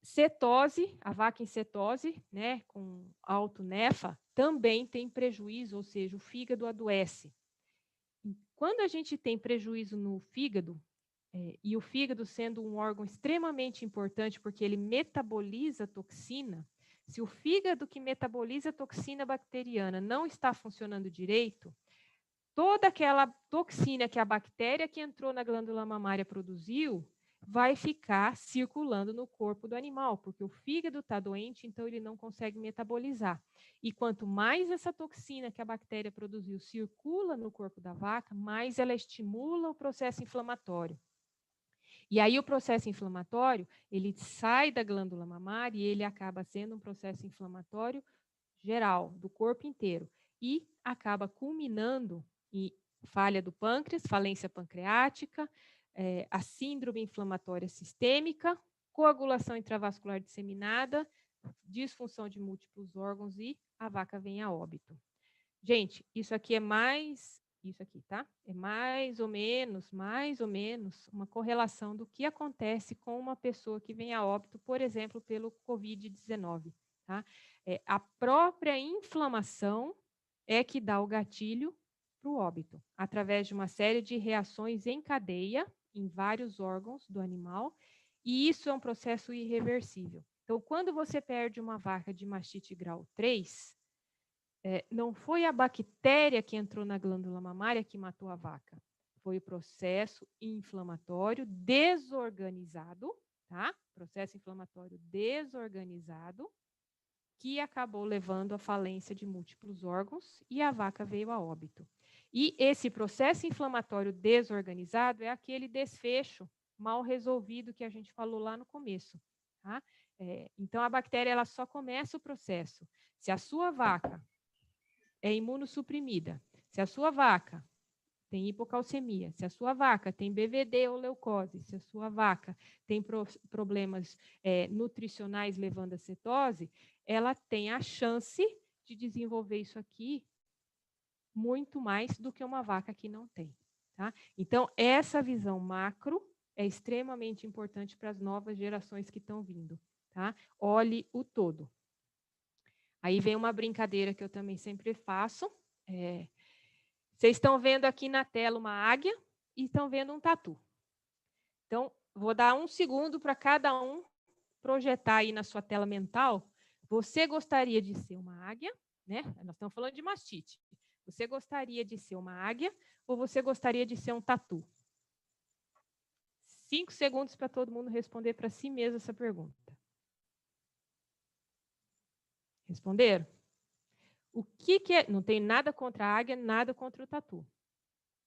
Cetose, a vaca em cetose, né, com alto NEFA, também tem prejuízo, ou seja, o fígado adoece. Quando a gente tem prejuízo no fígado, e o fígado sendo um órgão extremamente importante porque ele metaboliza toxina, se o fígado que metaboliza toxina bacteriana não está funcionando direito, toda aquela toxina que a bactéria que entrou na glândula mamária produziu vai ficar circulando no corpo do animal, porque o fígado está doente, então ele não consegue metabolizar. E quanto mais essa toxina que a bactéria produziu circula no corpo da vaca, mais ela estimula o processo inflamatório. E aí o processo inflamatório, ele sai da glândula mamária e ele acaba sendo um processo inflamatório geral, do corpo inteiro. E acaba culminando em falha do pâncreas, falência pancreática, a síndrome inflamatória sistêmica, coagulação intravascular disseminada, disfunção de múltiplos órgãos e a vaca vem a óbito. Gente, isso aqui, tá? É mais ou menos uma correlação do que acontece com uma pessoa que vem a óbito, por exemplo, pelo Covid-19, tá? A própria inflamação é que dá o gatilho para o óbito, através de uma série de reações em cadeia em vários órgãos do animal, e isso é um processo irreversível. Então, quando você perde uma vaca de mastite grau 3, não foi a bactéria que entrou na glândula mamária que matou a vaca. Foi o processo inflamatório desorganizado, tá? Processo inflamatório desorganizado que acabou levando à falência de múltiplos órgãos e a vaca veio a óbito. E esse processo inflamatório desorganizado é aquele desfecho mal resolvido que a gente falou lá no começo, tá? Então, a bactéria ela só começa o processo se a sua vaca é imunossuprimida, se a sua vaca tem hipocalcemia, se a sua vaca tem BVD ou leucose, se a sua vaca tem problemas nutricionais levando a cetose, ela tem a chance de desenvolver isso aqui muito mais do que uma vaca que não tem. Tá? Então, essa visão macro é extremamente importante para as novas gerações que estão vindo. Tá? Olhe o todo. Aí vem uma brincadeira que eu também sempre faço. Vocês estão vendo aqui na tela uma águia e estão vendo um tatu. Então, vou dar 1 segundo para cada um projetar aí na sua tela mental. Você gostaria de ser uma águia, né? Nós estamos falando de mastite. Você gostaria de ser uma águia ou você gostaria de ser um tatu? 5 segundos para todo mundo responder para si mesmo essa pergunta. Responderam? O que é? Não tem nada contra a águia, nada contra o tatu.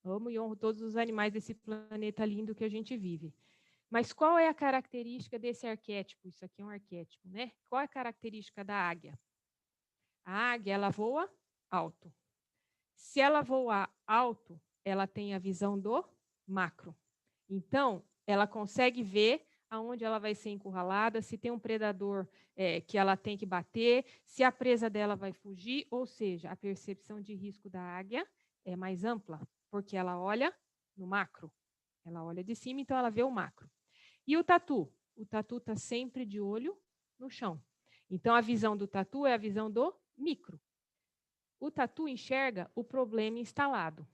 Amo e honro todos os animais desse planeta lindo que a gente vive. Mas qual é a característica desse arquétipo? Isso aqui é um arquétipo, né? Qual é a característica da águia? A águia, ela voa alto. Se ela voar alto, ela tem a visão do macro. Então, ela consegue ver aonde ela vai ser encurralada, se tem um predador que ela tem que bater, se a presa dela vai fugir, ou seja, a percepção de risco da águia é mais ampla, porque ela olha no macro. Ela olha de cima, então ela vê o macro. E o tatu? O tatu está sempre de olho no chão. Então, a visão do tatu é a visão do micro. O tatu enxerga o problema instalado.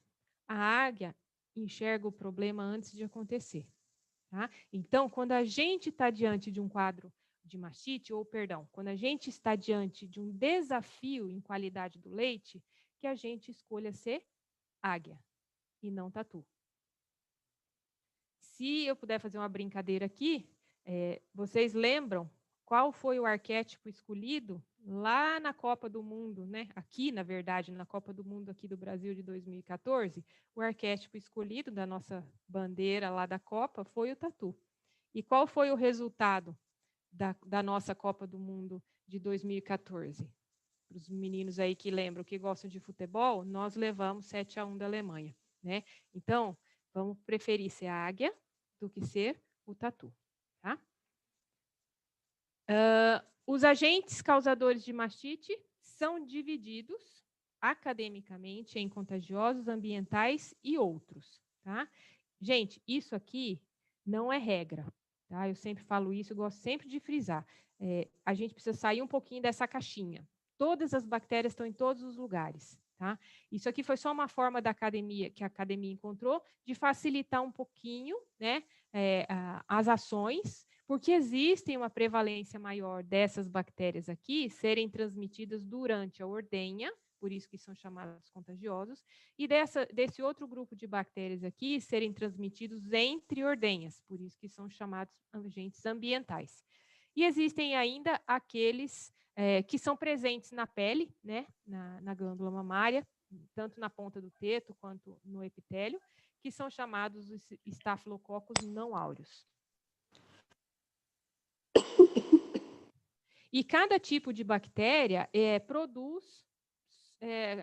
A águia enxerga o problema antes de acontecer. Tá? Então, quando a gente está diante de um quadro de mastite, ou perdão, quando a gente está diante de um desafio em qualidade do leite, que a gente escolha ser águia e não tatu. Se eu puder fazer uma brincadeira aqui, vocês lembram qual foi o arquétipo escolhido lá na Copa do Mundo, né? Aqui, na verdade, na Copa do Mundo aqui do Brasil de 2014, o arquétipo escolhido da nossa bandeira lá da Copa foi o tatu. E qual foi o resultado da nossa Copa do Mundo de 2014? Para os meninos aí que lembram, que gostam de futebol, nós levamos 7-1 da Alemanha, né? Então, vamos preferir ser a águia do que ser o tatu, tá? Os agentes causadores de mastite são divididos academicamente em contagiosos ambientais e outros, tá? Gente, isso aqui não é regra, tá? Eu sempre falo isso, eu gosto sempre de frisar. A gente precisa sair um pouquinho dessa caixinha. Todas as bactérias estão em todos os lugares, tá? Isso aqui foi só uma forma da academia, que a academia encontrou, de facilitar um pouquinho, né, as ações, porque existe uma prevalência maior dessas bactérias aqui serem transmitidas durante a ordenha, por isso que são chamados contagiosos, e desse outro grupo de bactérias aqui serem transmitidos entre ordenhas, por isso que são chamados agentes ambientais. E existem ainda aqueles que são presentes na pele, né, na glândula mamária, tanto na ponta do teto quanto no epitélio, que são chamados os estafilococos não áureos. E cada tipo de bactéria produz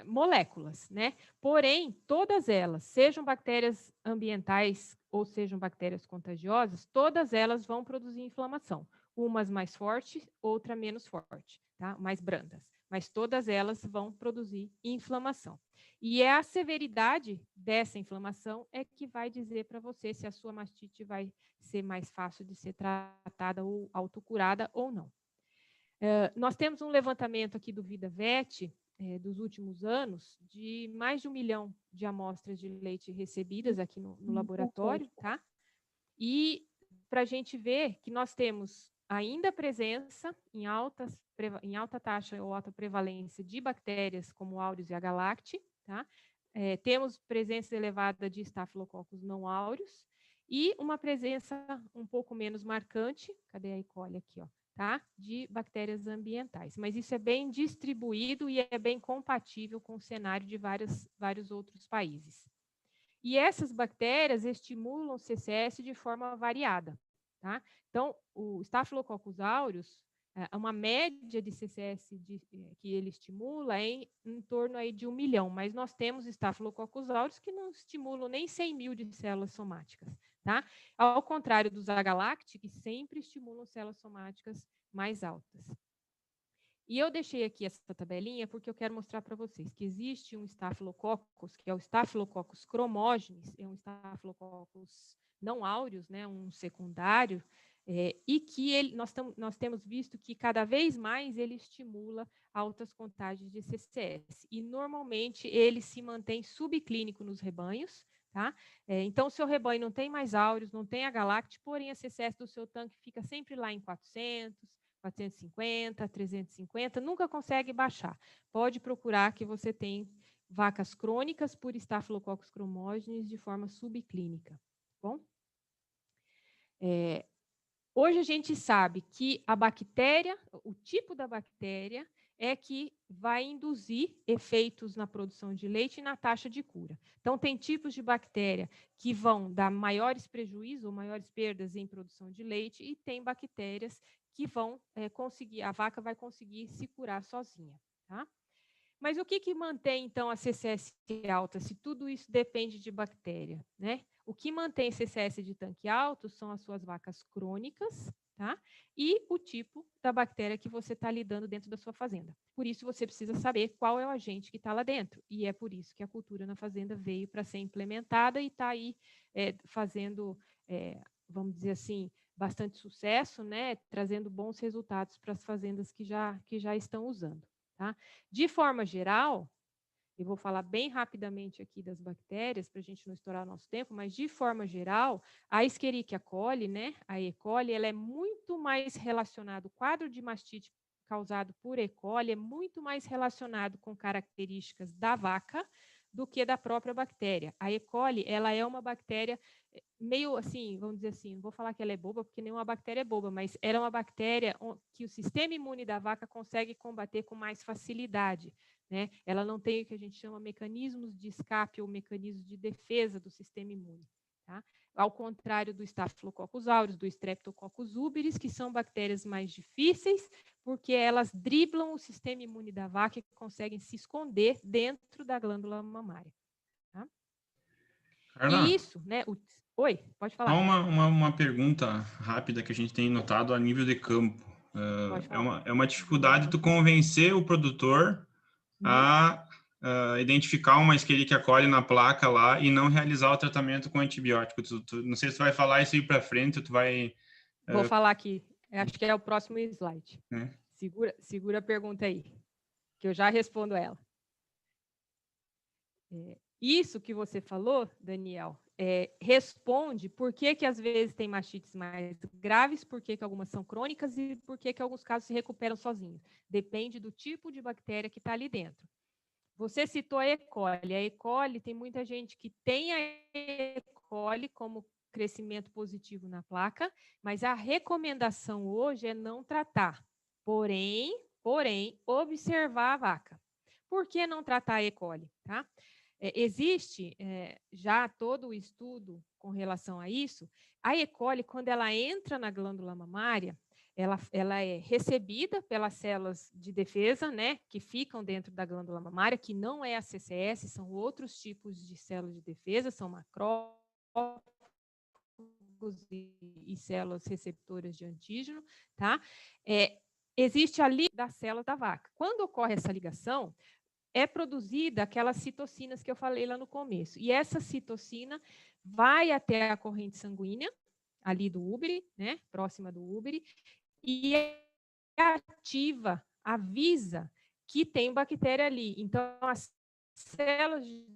moléculas, né? Porém, todas elas, sejam bactérias ambientais ou sejam bactérias contagiosas, todas elas vão produzir inflamação. Umas mais fortes, outra menos forte, tá? Mais brandas. Mas todas elas vão produzir inflamação. E a severidade dessa inflamação é que vai dizer para você se a sua mastite vai ser mais fácil de ser tratada ou autocurada ou não. Nós temos um levantamento aqui do VidaVet, dos últimos anos, de mais de 1 milhão de amostras de leite recebidas aqui no laboratório, tá? E para a gente ver que nós temos ainda presença em alta taxa ou alta prevalência de bactérias como áureos e agalacti, tá? Temos presença elevada de estafilococos não áureos e uma presença um pouco menos marcante, cadê a E. coli aqui, ó? Tá? De bactérias ambientais. Mas isso é bem distribuído e é bem compatível com o cenário de vários outros países. E essas bactérias estimulam o CCS de forma variada. Tá? Então, o Staphylococcus aureus, uma média de CCS que ele estimula é em torno aí de 1 milhão, mas nós temos Staphylococcus aureus que não estimulam nem 100 mil de células somáticas. Tá? Ao contrário dos agalacti, que sempre estimulam células somáticas mais altas. E eu deixei aqui essa tabelinha porque eu quero mostrar para vocês que existe um Staphylococcus, que é o Staphylococcus chromogenes, é um Staphylococcus não áureos, né, um secundário, e que nós temos visto que cada vez mais ele estimula altas contagens de CCS. E normalmente ele se mantém subclínico nos rebanhos. Tá? Então, o seu rebanho não tem mais áureos, não tem agalacti, porém a CCS do seu tanque fica sempre lá em 400, 450, 350, nunca consegue baixar. Pode procurar que você tem vacas crônicas por Staphylococcus chromogenes de forma subclínica. Bom? Hoje a gente sabe que a bactéria, o tipo da bactéria, é que vai induzir efeitos na produção de leite e na taxa de cura. Então, tem tipos de bactéria que vão dar maiores prejuízos ou maiores perdas em produção de leite e tem bactérias que vão a vaca vai conseguir se curar sozinha. Tá? Mas o que mantém, então, a CCS alta, se tudo isso depende de bactéria, né? O que mantém CCS de tanque alto são as suas vacas crônicas, tá? E o tipo da bactéria que você está lidando dentro da sua fazenda. Por isso, você precisa saber qual é o agente que está lá dentro. E é por isso que a cultura na fazenda veio para ser implementada e está aí fazendo, vamos dizer assim, bastante sucesso, né? Trazendo bons resultados para as fazendas que já estão usando. Tá? De forma geral, eu vou falar bem rapidamente aqui das bactérias, para a gente não estourar nosso tempo, mas de forma geral, a Escherichia coli, né, a E. coli, ela é muito mais relacionada, o quadro de mastite causado por E. coli é muito mais relacionado com características da vaca do que da própria bactéria. A E. coli, ela é uma bactéria meio assim, vamos dizer assim, não vou falar que ela é boba, porque nenhuma bactéria é boba, mas ela é uma bactéria que o sistema imune da vaca consegue combater com mais facilidade. Né? Ela não tem o que a gente chama mecanismos de escape ou mecanismos de defesa do sistema imune. Tá? Ao contrário do Staphylococcus aureus, do Streptococcus uberis, que são bactérias mais difíceis, porque elas driblam o sistema imune da vaca e conseguem se esconder dentro da glândula mamária. Tá? Carla, E isso, né? Oi, pode falar. Uma pergunta rápida que a gente tem notado a nível de campo. É uma dificuldade tu convencer o produtor a identificar uma Escherichia coli na placa lá e não realizar o tratamento com antibiótico. Não sei se tu vai falar isso aí para frente, tu vai... Vou falar aqui. Acho que é o próximo slide. né? Segura a pergunta aí, que eu já respondo ela. Isso que você falou, Daniel, responde por que às vezes tem mastites mais graves, por que algumas são crônicas e por que alguns casos se recuperam sozinhos. Depende do tipo de bactéria que está ali dentro. Você citou a E. coli. A E. coli, tem muita gente que tem a E. coli como crescimento positivo na placa, mas a recomendação hoje é não tratar. Porém, observar a vaca. Por que não tratar a E. coli? Tá? Existe já todo o estudo com relação a isso. A E. coli, quando ela entra na glândula mamária, ela é recebida pelas células de defesa, né, que ficam dentro da glândula mamária, que não é a CCS, são outros tipos de células de defesa, são macrófagos e células receptoras de antígeno, tá? Existe a ligação das células da vaca. Quando ocorre essa ligação, é produzida aquelas citocinas que eu falei lá no começo. E essa citocina vai até a corrente sanguínea, ali do úbere, né, próxima do úbere, e ativa, avisa que tem bactéria ali. Então, as células de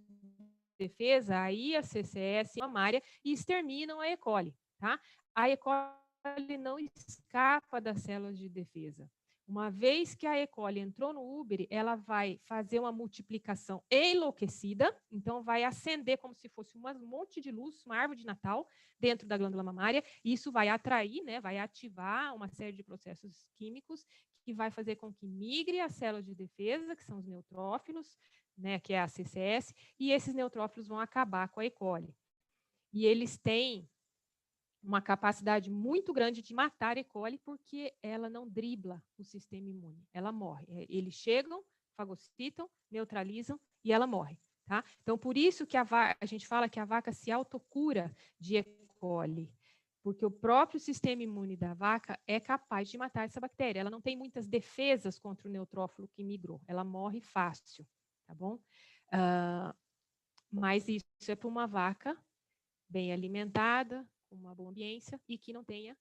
defesa, aí a CCS mamária, e exterminam a E. coli, tá? A E. coli não escapa das células de defesa. Uma vez que a E. coli entrou no úbere, ela vai fazer uma multiplicação enlouquecida, então vai acender como se fosse um monte de luz, uma árvore de Natal, dentro da glândula mamária, e isso vai atrair, né, vai ativar uma série de processos químicos que vai fazer com que migre as células de defesa, que são os neutrófilos, né, que é a CCS, e esses neutrófilos vão acabar com a E. coli. E eles têm uma capacidade muito grande de matar a E. coli porque ela não dribla o sistema imune, ela morre. Eles chegam, fagocitam, neutralizam e ela morre. Tá? Então, por isso que a gente fala que a vaca se autocura de E. coli, porque o próprio sistema imune da vaca é capaz de matar essa bactéria. Ela não tem muitas defesas contra o neutrófilo que migrou, ela morre fácil, tá bom? Mas isso é para uma vaca bem alimentada, com uma boa ambiência e que não tenha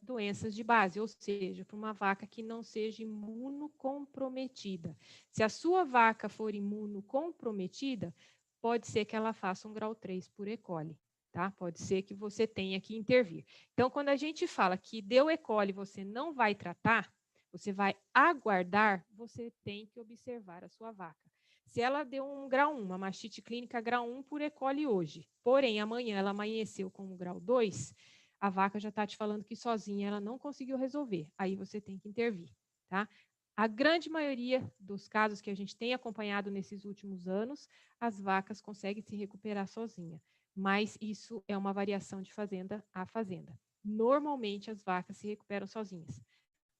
doenças de base, ou seja, para uma vaca que não seja imunocomprometida. Se a sua vaca for imunocomprometida, pode ser que ela faça um grau 3 por E. coli, tá? Pode ser que você tenha que intervir. Então, quando a gente fala que deu E. coli, você não vai tratar, você vai aguardar, você tem que observar a sua vaca. Se ela deu um grau 1, uma mastite clínica grau 1 por E. coli hoje, porém amanhã ela amanheceu com um grau 2, a vaca já está te falando que sozinha ela não conseguiu resolver. Aí você tem que intervir, tá? A grande maioria dos casos que a gente tem acompanhado nesses últimos anos, as vacas conseguem se recuperar sozinha. Mas isso é uma variação de fazenda a fazenda. Normalmente as vacas se recuperam sozinhas.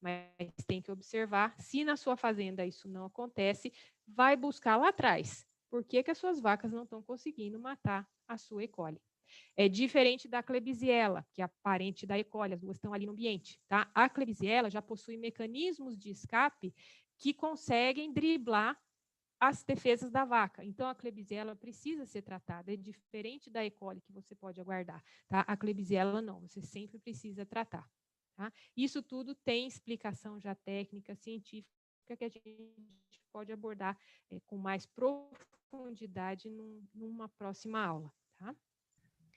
Mas tem que observar, se na sua fazenda isso não acontece, vai buscar lá atrás. Por que as suas vacas não estão conseguindo matar a sua E. coli? É diferente da Klebsiella, que é a parente da E. coli, as duas estão ali no ambiente, tá? A Klebsiella já possui mecanismos de escape que conseguem driblar as defesas da vaca. Então, a Klebsiella precisa ser tratada. É diferente da E. coli, que você pode aguardar, tá? A Klebsiella não, você sempre precisa tratar. Tá? Isso tudo tem explicação já técnica, científica, que a gente pode abordar com mais profundidade numa próxima aula. Tá?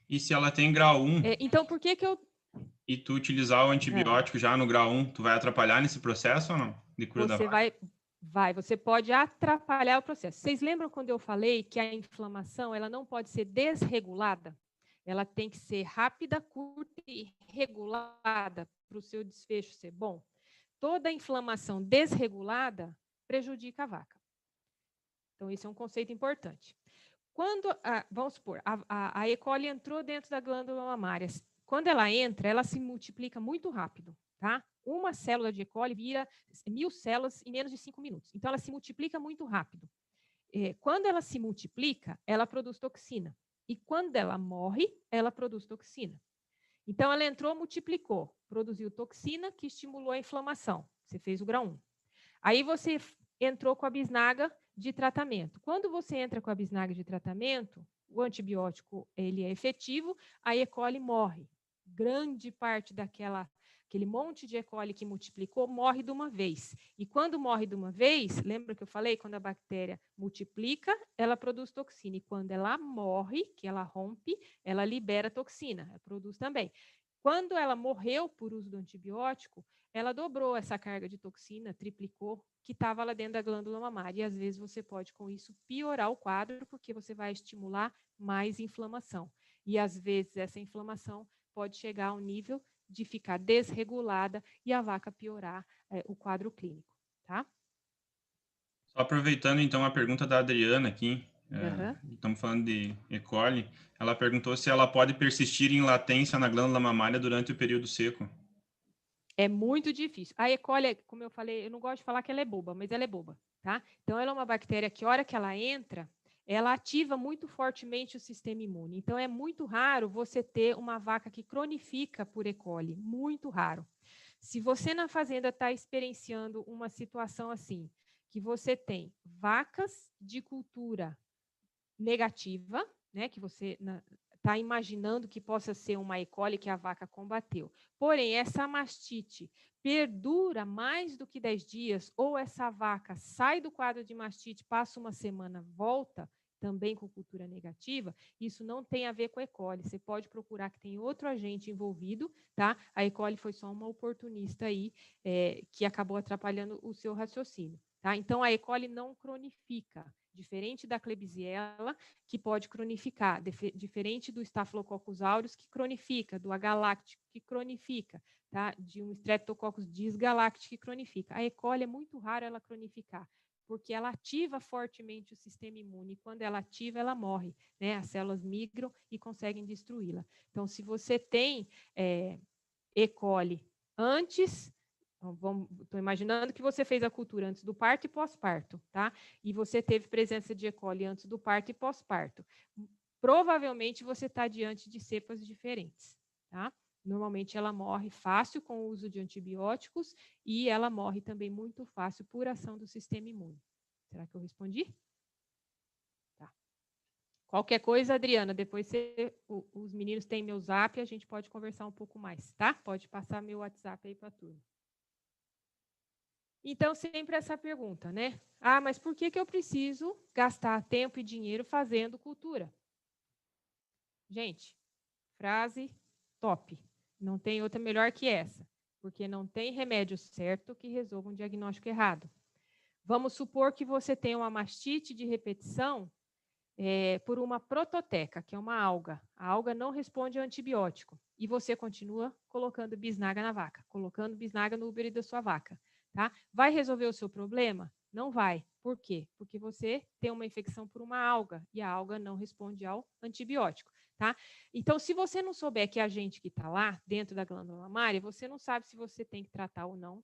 E se ela tem grau 1, então, por que eu... e tu utilizar o antibiótico já no grau 1, tu vai atrapalhar nesse processo ou não? De cura da vaca? Você pode atrapalhar o processo. Vocês lembram quando eu falei que a inflamação ela não pode ser desregulada? Ela tem que ser rápida, curta e regulada para o seu desfecho ser bom. Toda inflamação desregulada prejudica a vaca. Então, esse é um conceito importante. Quando, vamos supor, a E. coli entrou dentro da glândula mamária. Quando ela entra, ela se multiplica muito rápido, tá? Uma célula de E. coli vira 1000 células em menos de 5 minutos. Então, ela se multiplica muito rápido. Quando ela se multiplica, ela produz toxina. E quando ela morre, ela produz toxina. Então, ela entrou, multiplicou, produziu toxina que estimulou a inflamação. Você fez o grau 1. Aí você entrou com a bisnaga, de tratamento. Quando você entra com a bisnaga de tratamento, o antibiótico ele é efetivo, a E. coli morre. Grande parte aquele monte de E. coli que multiplicou morre de uma vez. E quando morre de uma vez, lembra que eu falei? Quando a bactéria multiplica, ela produz toxina. E quando ela morre, que ela rompe, ela libera toxina, ela produz também. Quando ela morreu por uso do antibiótico, ela dobrou essa carga de toxina, triplicou, que estava lá dentro da glândula mamária. E às vezes você pode, com isso, piorar o quadro, porque você vai estimular mais inflamação. E às vezes essa inflamação pode chegar ao nível de ficar desregulada e a vaca piorar o quadro clínico, tá? Só aproveitando, então, a pergunta da Adriana aqui, Uhum. estamos falando de E. coli, ela perguntou se ela pode persistir em latência na glândula mamária durante o período seco. É muito difícil. A E. coli, como eu falei, eu não gosto de falar que ela é boba, mas ela é boba, tá? Então, ela é uma bactéria que, a hora que ela entra, ela ativa muito fortemente o sistema imune. Então, é muito raro você ter uma vaca que cronifica por E. coli. Muito raro. Se você na fazenda está experienciando uma situação assim, que você tem vacas de cultura negativa, né, que você está imaginando que possa ser uma E. coli que a vaca combateu. Porém, essa mastite perdura mais do que 10 dias, ou essa vaca sai do quadro de mastite, passa uma semana, volta, também com cultura negativa, isso não tem a ver com a E. coli. Você pode procurar que tem outro agente envolvido, tá? A E. coli foi só uma oportunista aí que acabou atrapalhando o seu raciocínio, tá? Então, a E. coli não cronifica. Diferente da Klebsiella, que pode cronificar, diferente do Staphylococcus aureus, que cronifica, do agalactico, que cronifica, tá? De um Streptococcus disgalactic, que cronifica. A E. coli é muito raro ela cronificar, porque ela ativa fortemente o sistema imune, e quando ela ativa, ela morre, né? As células migram e conseguem destruí-la. Então, se você tem E. coli antes... Estou imaginando que você fez a cultura antes do parto e pós-parto, tá? E você teve presença de E. coli antes do parto e pós-parto. Provavelmente você está diante de cepas diferentes, tá? Normalmente ela morre fácil com o uso de antibióticos e ela morre também muito fácil por ação do sistema imune. Será que eu respondi? Tá. Qualquer coisa, Adriana, depois os meninos têm meu zap, a gente pode conversar um pouco mais, tá? Pode passar meu WhatsApp aí para a turma. Então, sempre essa pergunta, né? Ah, mas por que eu preciso gastar tempo e dinheiro fazendo cultura? Gente, frase top. Não tem outra melhor que essa. Porque não tem remédio certo que resolva um diagnóstico errado. Vamos supor que você tem uma mastite de repetição por uma prototeca, que é uma alga. A alga não responde ao antibiótico. E você continua colocando bisnaga na vaca, colocando bisnaga no úbere da sua vaca. Tá? Vai resolver o seu problema? Não vai. Por quê? Porque você tem uma infecção por uma alga e a alga não responde ao antibiótico. Tá? Então, se você não souber que é a agente que está lá, dentro da glândula mamária, você não sabe se você tem que tratar ou não.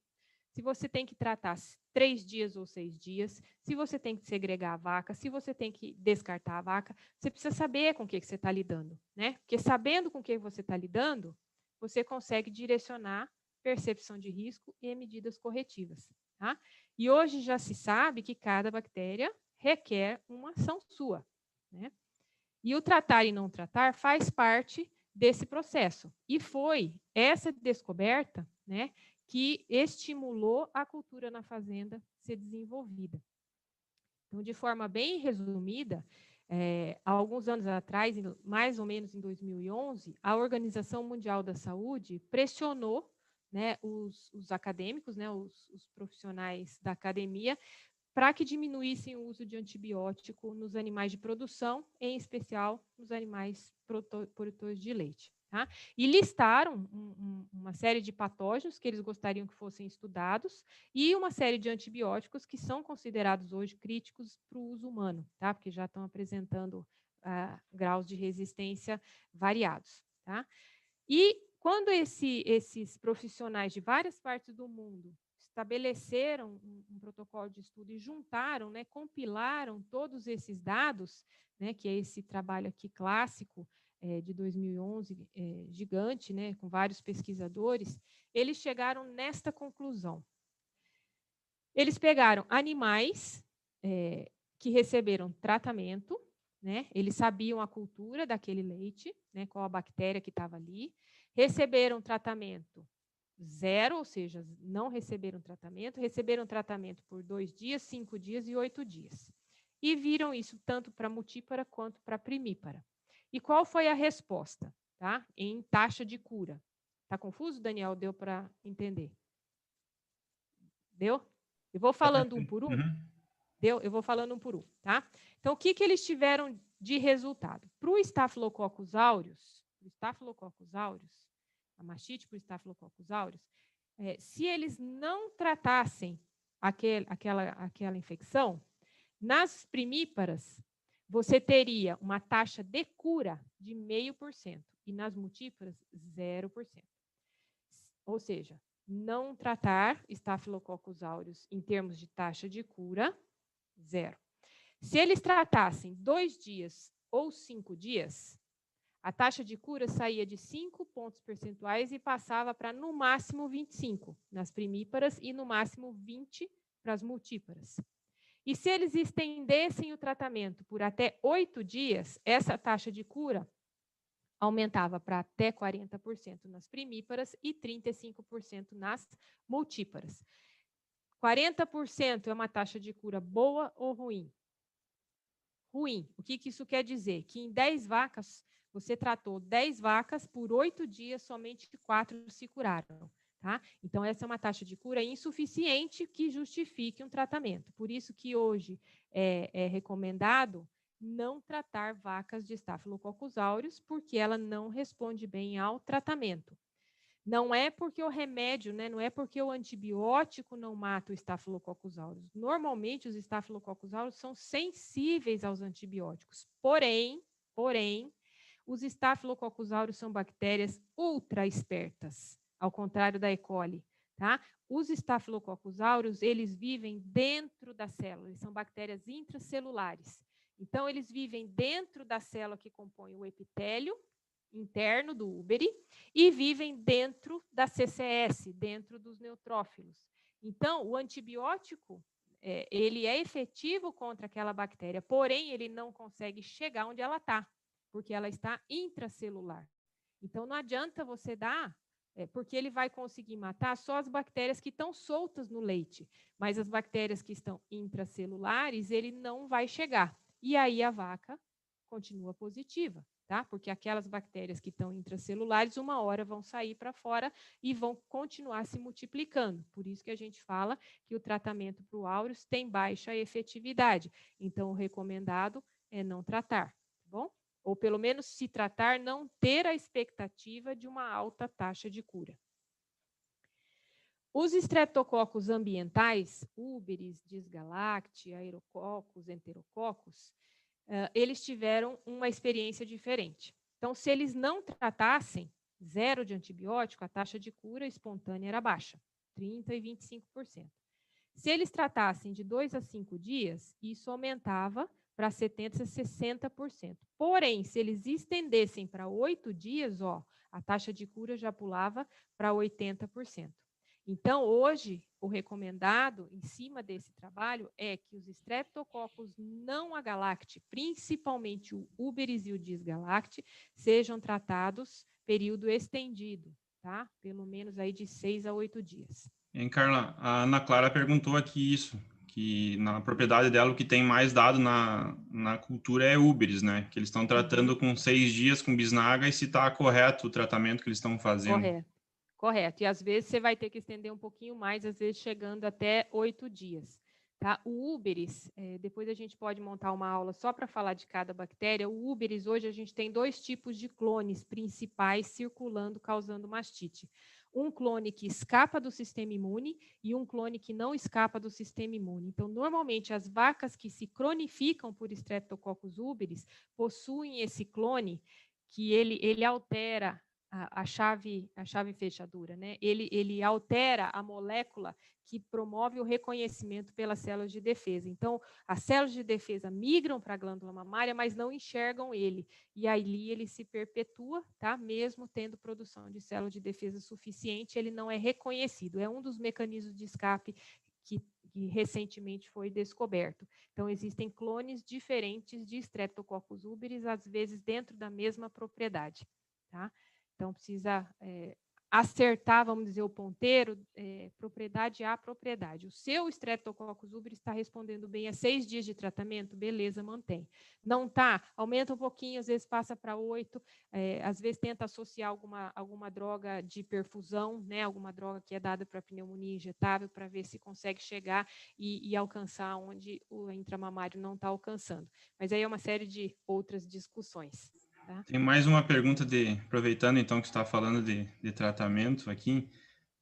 Se você tem que tratar 3 dias ou 6 dias, se você tem que segregar a vaca, se você tem que descartar a vaca, você precisa saber com o que você está lidando, né? Porque sabendo com o que você está lidando, você consegue direcionar percepção de risco e medidas corretivas, tá? E hoje já se sabe que cada bactéria requer uma ação sua, né? E o tratar e não tratar faz parte desse processo. E foi essa descoberta, né, que estimulou a cultura na fazenda ser desenvolvida. Então, de forma bem resumida, há alguns anos atrás, mais ou menos em 2011, a Organização Mundial da Saúde pressionou, né, os acadêmicos, né, os profissionais da academia, para que diminuíssem o uso de antibiótico nos animais de produção, em especial nos animais produtores de leite. Tá? E listaram uma série de patógenos que eles gostariam que fossem estudados e uma série de antibióticos que são considerados hoje críticos para o uso humano, tá? Porque já estão apresentando graus de resistência variados. Tá? E quando esses profissionais de várias partes do mundo estabeleceram um protocolo de estudo e juntaram, né, compilaram todos esses dados, né, que é esse trabalho aqui clássico de 2011, gigante, né, com vários pesquisadores, eles chegaram nesta conclusão. Eles pegaram animais que receberam tratamento, né? Eles sabiam a cultura daquele leite, né? Qual a bactéria que estava ali. Receberam tratamento 0, ou seja, não receberam tratamento por 2 dias, 5 dias e 8 dias. E viram isso tanto para multípara quanto para primípara. E qual foi a resposta, tá? Em taxa de cura. Tá confuso, Daniel? Deu para entender? Deu? Eu vou falando um por um. Deu? Eu vou falando um por um, tá? Então, o que eles tiveram de resultado? Para o Staphylococcus aureus, a mastite por Staphylococcus aureus, se eles não tratassem aquela infecção, nas primíparas, você teria uma taxa de cura de 0,5% e nas multíparas, 0%. Ou seja, não tratar Staphylococcus aureus em termos de taxa de cura, 0. Se eles tratassem 2 dias ou 5 dias, a taxa de cura saía de 5 pontos percentuais e passava para, no máximo, 25 nas primíparas e, no máximo, 20 para as multíparas. E se eles estendessem o tratamento por até 8 dias, essa taxa de cura aumentava para até 40% nas primíparas e 35% nas multíparas. 40% é uma taxa de cura boa ou ruim? Ruim. O que isso quer dizer? Que em 10 vacas, você tratou 10 vacas, por 8 dias, somente 4 se curaram. Tá? Então, essa é uma taxa de cura insuficiente que justifique um tratamento. Por isso que hoje é recomendado não tratar vacas de Staphylococcus aureus, porque ela não responde bem ao tratamento. Não é porque o remédio, né, não é porque o antibiótico não mata o Staphylococcus aureus. Normalmente, os Staphylococcus aureus são sensíveis aos antibióticos. Porém, os Staphylococcus aureus são bactérias ultra espertas, ao contrário da E. coli. Tá? Os Staphylococcus aureus, eles vivem dentro da célula, eles são bactérias intracelulares. Então, eles vivem dentro da célula que compõe o epitélio interno do úbere e vivem dentro da CCS, dentro dos neutrófilos. Então, o antibiótico, ele é efetivo contra aquela bactéria, porém, ele não consegue chegar onde ela está, porque ela está intracelular. Então, não adianta você dar, porque ele vai conseguir matar só as bactérias que estão soltas no leite, mas as bactérias que estão intracelulares, ele não vai chegar. E aí a vaca continua positiva, tá? Porque aquelas bactérias que estão intracelulares, uma hora vão sair para fora e vão continuar se multiplicando. Por isso que a gente fala que o tratamento para o aureus tem baixa efetividade. Então, o recomendado é não tratar, tá bom? Ou pelo menos, se tratar, não ter a expectativa de uma alta taxa de cura. Os estreptococos ambientais, úberis, disgalacti, aerococos, enterococos, eles tiveram uma experiência diferente. Então, se eles não tratassem 0 de antibiótico, a taxa de cura espontânea era baixa, 30% e 25%. Se eles tratassem de 2 a 5 dias, isso aumentava para 70% a 60%. Porém, se eles estendessem para 8 dias, a taxa de cura já pulava para 80%. Então, hoje, o recomendado, em cima desse trabalho, é que os estreptococos não agalacti, principalmente o úberis e o disgalacti, sejam tratados período estendido, tá? Pelo menos aí de 6 a 8 dias. Carla, a Ana Clara perguntou aqui isso, que na propriedade dela o que tem mais dado na cultura é úberis, né? Que eles estão tratando com 6 dias com bisnaga e se está correto o tratamento que eles estão fazendo. Correto. E às vezes você vai ter que estender um pouquinho mais, às vezes chegando até 8 dias. Tá? O úberis, depois a gente pode montar uma aula só para falar de cada bactéria. O úberis, hoje a gente tem 2 tipos de clones principais circulando, causando mastite. Um clone que escapa do sistema imune e um clone que não escapa do sistema imune. Então, normalmente, as vacas que se cronificam por Streptococcus úberis possuem esse clone que ele altera a chave fechadura, né? Ele altera a molécula que promove o reconhecimento pelas células de defesa. Então, as células de defesa migram para a glândula mamária, mas não enxergam ele. E ali ele se perpetua, tá? Mesmo tendo produção de célula de defesa suficiente, ele não é reconhecido. É um dos mecanismos de escape que recentemente foi descoberto. Então, existem clones diferentes de Streptococcus uberis, às vezes dentro da mesma propriedade. Tá? Então, precisa acertar, vamos dizer, o ponteiro, propriedade a propriedade. O seu Streptococcus uberis está respondendo bem a 6 dias de tratamento, beleza, mantém. Não está, aumenta um pouquinho, às vezes passa para 8, às vezes tenta associar alguma droga de perfusão, né, alguma droga que é dada para pneumonia injetável, para ver se consegue chegar e alcançar onde o intramamário não está alcançando. Mas aí é uma série de outras discussões. Tá? Tem mais uma pergunta, aproveitando então que você está falando de tratamento aqui,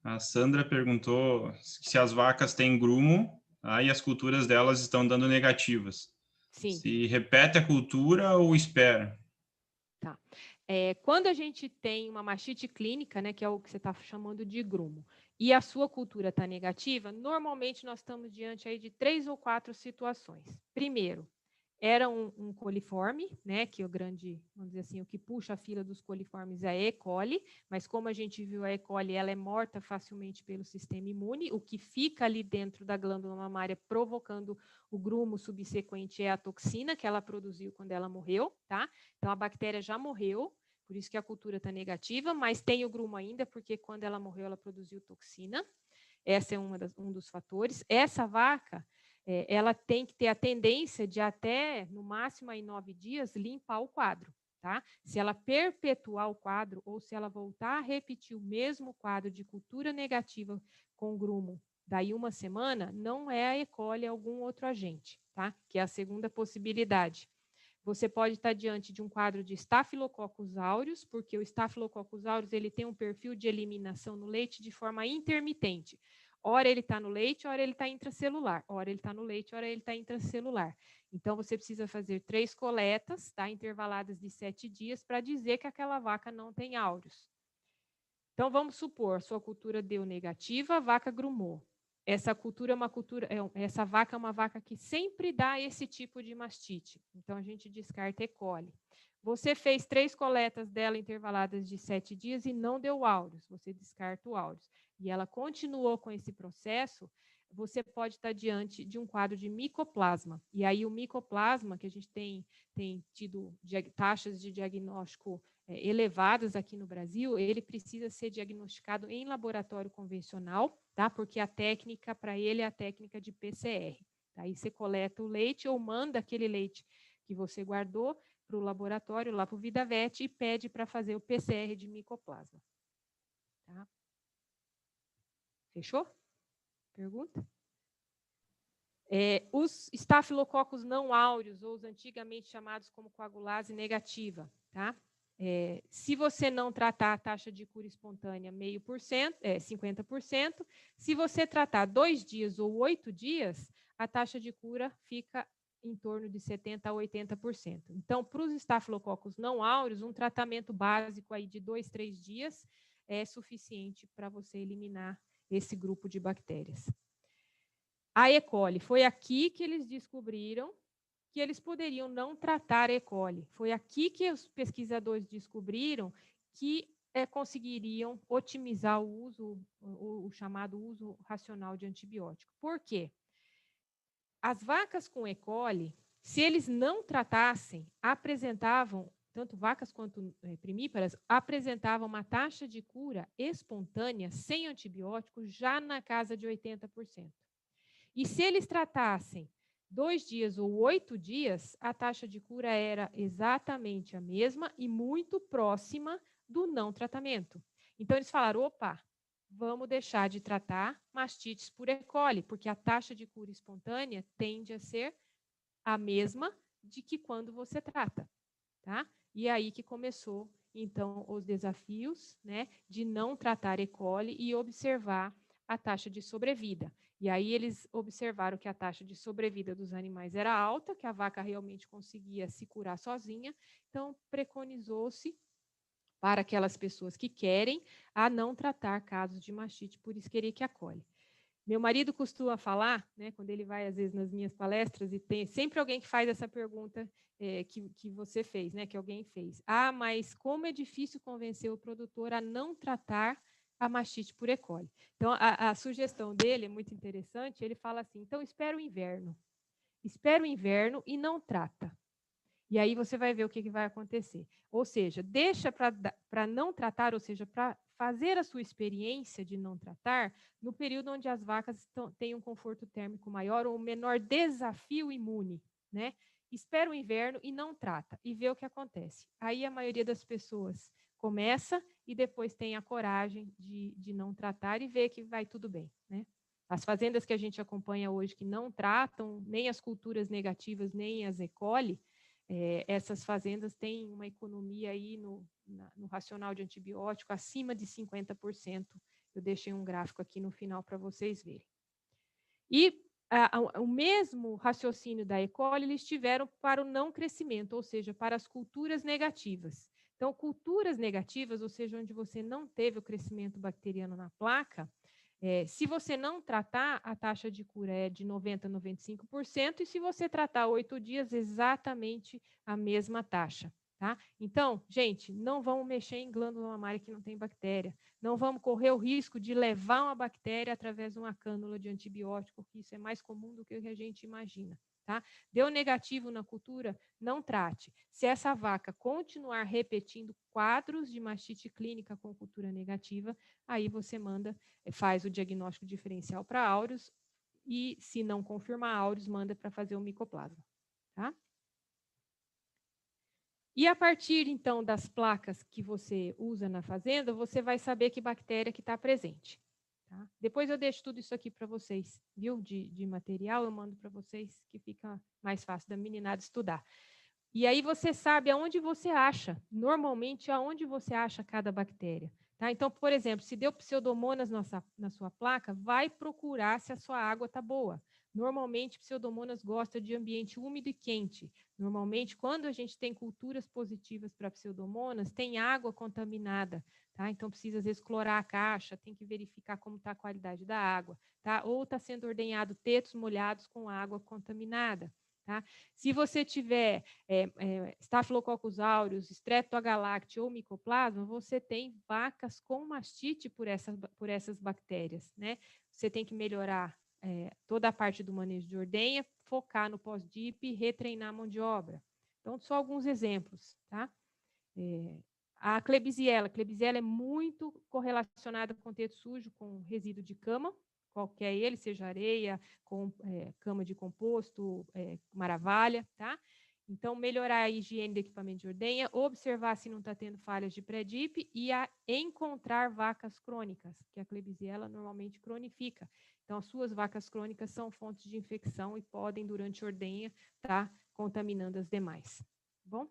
a Sandra perguntou se as vacas têm grumo, e as culturas delas estão dando negativas. Sim. Se repete a cultura ou espera? Tá. Quando a gente tem uma mastite clínica, né, que é o que você está chamando de grumo, e a sua cultura está negativa, normalmente nós estamos diante aí de 3 ou 4 situações. Primeiro, era um coliforme, né, que o grande, vamos dizer assim, o que puxa a fila dos coliformes é a E. coli, mas como a gente viu, a E. coli ela é morta facilmente pelo sistema imune, o que fica ali dentro da glândula mamária provocando o grumo subsequente é a toxina que ela produziu quando ela morreu, tá? Então a bactéria já morreu, por isso que a cultura está negativa, mas tem o grumo ainda, porque quando ela morreu ela produziu toxina. Essa é um dos fatores. Essa vaca, ela tem que ter a tendência de até, no máximo, em 9 dias, limpar o quadro. Tá? Se ela perpetuar o quadro ou se ela voltar a repetir o mesmo quadro de cultura negativa com grumo daí uma semana, não é a E. coli, é algum outro agente, tá? Que é a segunda possibilidade. Você pode estar diante de um quadro de Staphylococcus aureus, porque o Staphylococcus aureus ele tem um perfil de eliminação no leite de forma intermitente. Ora ele está no leite, ora ele está intracelular. Ora ele está no leite, ora ele está intracelular. Então, você precisa fazer 3 coletas, tá, intervaladas de 7 dias, para dizer que aquela vaca não tem aureus. Então, vamos supor, sua cultura deu negativa, a vaca grumou. Essa cultura é uma cultura, essa vaca é uma vaca que sempre dá esse tipo de mastite. Então, a gente descarta E. coli. Você fez 3 coletas dela intervaladas de 7 dias e não deu áureos. Você descarta o áureos. E ela continuou com esse processo, você pode estar diante de um quadro de micoplasma. E aí, o micoplasma, que a gente tem tido taxas de diagnóstico elevadas aqui no Brasil, ele precisa ser diagnosticado em laboratório convencional, tá? Porque a técnica para ele é a técnica de PCR. Tá? Aí você coleta o leite ou manda aquele leite que você guardou para o laboratório, lá para o VidaVet, e pede para fazer o PCR de micoplasma. Tá? Fechou? Pergunta? Os estafilococos não áureos, ou os antigamente chamados como coagulase negativa, tá? Se você não tratar a taxa de cura espontânea 0,5%, 50%, se você tratar 2 dias ou 8 dias, a taxa de cura fica em torno de 70% a 80%. Então, para os estafilococos não áureos, um tratamento básico aí de 2, 3 dias é suficiente para você eliminar esse grupo de bactérias. A E. coli, foi aqui que eles descobriram que eles poderiam não tratar E. coli. Foi aqui que os pesquisadores descobriram que conseguiriam otimizar o uso, o chamado uso racional de antibiótico. Por quê? As vacas com E. coli, se eles não tratassem, apresentavam, tanto vacas quanto primíparas, apresentavam uma taxa de cura espontânea, sem antibiótico, já na casa de 80%. E se eles tratassem 2 dias ou 8 dias, a taxa de cura era exatamente a mesma e muito próxima do não tratamento. Então, eles falaram, opa, vamos deixar de tratar mastites por E. coli, porque a taxa de cura espontânea tende a ser a mesma de que quando você trata, tá? E aí que começou, então, os desafios, né, de não tratar E. coli e observar a taxa de sobrevida. E aí eles observaram que a taxa de sobrevida dos animais era alta, que a vaca realmente conseguia se curar sozinha, então preconizou-se para aquelas pessoas que querem a não tratar casos de mastite por Escherichia coli. Meu marido costuma falar, né, quando ele vai às vezes nas minhas palestras e tem sempre alguém que faz essa pergunta que você fez, né, que alguém fez. Ah, mas como é difícil convencer o produtor a não tratar a mastite por E. coli. Então, a sugestão dele é muito interessante, ele fala assim, então espera o inverno e não trata. E aí você vai ver o que vai acontecer. Ou seja, deixa para não tratar, ou seja, para fazer a sua experiência de não tratar no período onde as vacas têm um conforto térmico maior ou um menor desafio imune, né? Espera o inverno e não trata, e vê o que acontece. Aí a maioria das pessoas começa e depois tem a coragem de não tratar e vê que vai tudo bem, né? As fazendas que a gente acompanha hoje que não tratam nem as culturas negativas, nem as E. coli, essas fazendas têm uma economia aí no racional de antibiótico acima de 50%. Eu deixei um gráfico aqui no final para vocês verem. E o mesmo raciocínio da E. coli eles tiveram para o não crescimento, ou seja, para as culturas negativas. Então, culturas negativas, ou seja, onde você não teve o crescimento bacteriano na placa, se você não tratar, a taxa de cura é de 90% a 95%, e se você tratar 8 dias, exatamente a mesma taxa. Tá? Então, gente, não vamos mexer em glândula mamária que não tem bactéria. Não vamos correr o risco de levar uma bactéria através de uma cânula de antibiótico, que isso é mais comum do que o que a gente imagina. Tá? Deu negativo na cultura, não trate. Se essa vaca continuar repetindo quadros de mastite clínica com cultura negativa, aí você faz o diagnóstico diferencial para áureos e, se não confirmar áureos, manda para fazer o micoplasma. Tá? E a partir, então, das placas que você usa na fazenda, você vai saber que bactéria que está presente. Tá? Depois eu deixo tudo isso aqui para vocês, viu? De material, eu mando para vocês, que fica mais fácil da meninada estudar. E aí você sabe aonde você acha, normalmente aonde você acha cada bactéria. Tá? Então, por exemplo, se deu pseudomonas na sua placa, vai procurar se a sua água está boa. Normalmente, pseudomonas gosta de ambiente úmido e quente. Normalmente, quando a gente tem culturas positivas para pseudomonas, tem água contaminada. Tá? Então, precisa, às vezes, clorar a caixa, tem que verificar como está a qualidade da água. Tá? Ou está sendo ordenhado tetos molhados com água contaminada. Tá? Se você tiver Staphylococcus aureus, Streptogalacti ou Mycoplasma, você tem vacas com mastite por essas bactérias. Né? Você tem que melhorar toda a parte do manejo de ordenha, focar no pós-DIP e retreinar a mão de obra. Então, só alguns exemplos. Tá? A Klebsiella é muito correlacionada com teto sujo, com resíduo de cama, qualquer ele, seja areia, cama de composto, maravalha, tá? Então, melhorar a higiene do equipamento de ordenha, observar se não está tendo falhas de pré-DIP e encontrar vacas crônicas, que a Klebsiella normalmente cronifica. Então, as suas vacas crônicas são fontes de infecção e podem, durante a ordenha, estar contaminando as demais. Bom?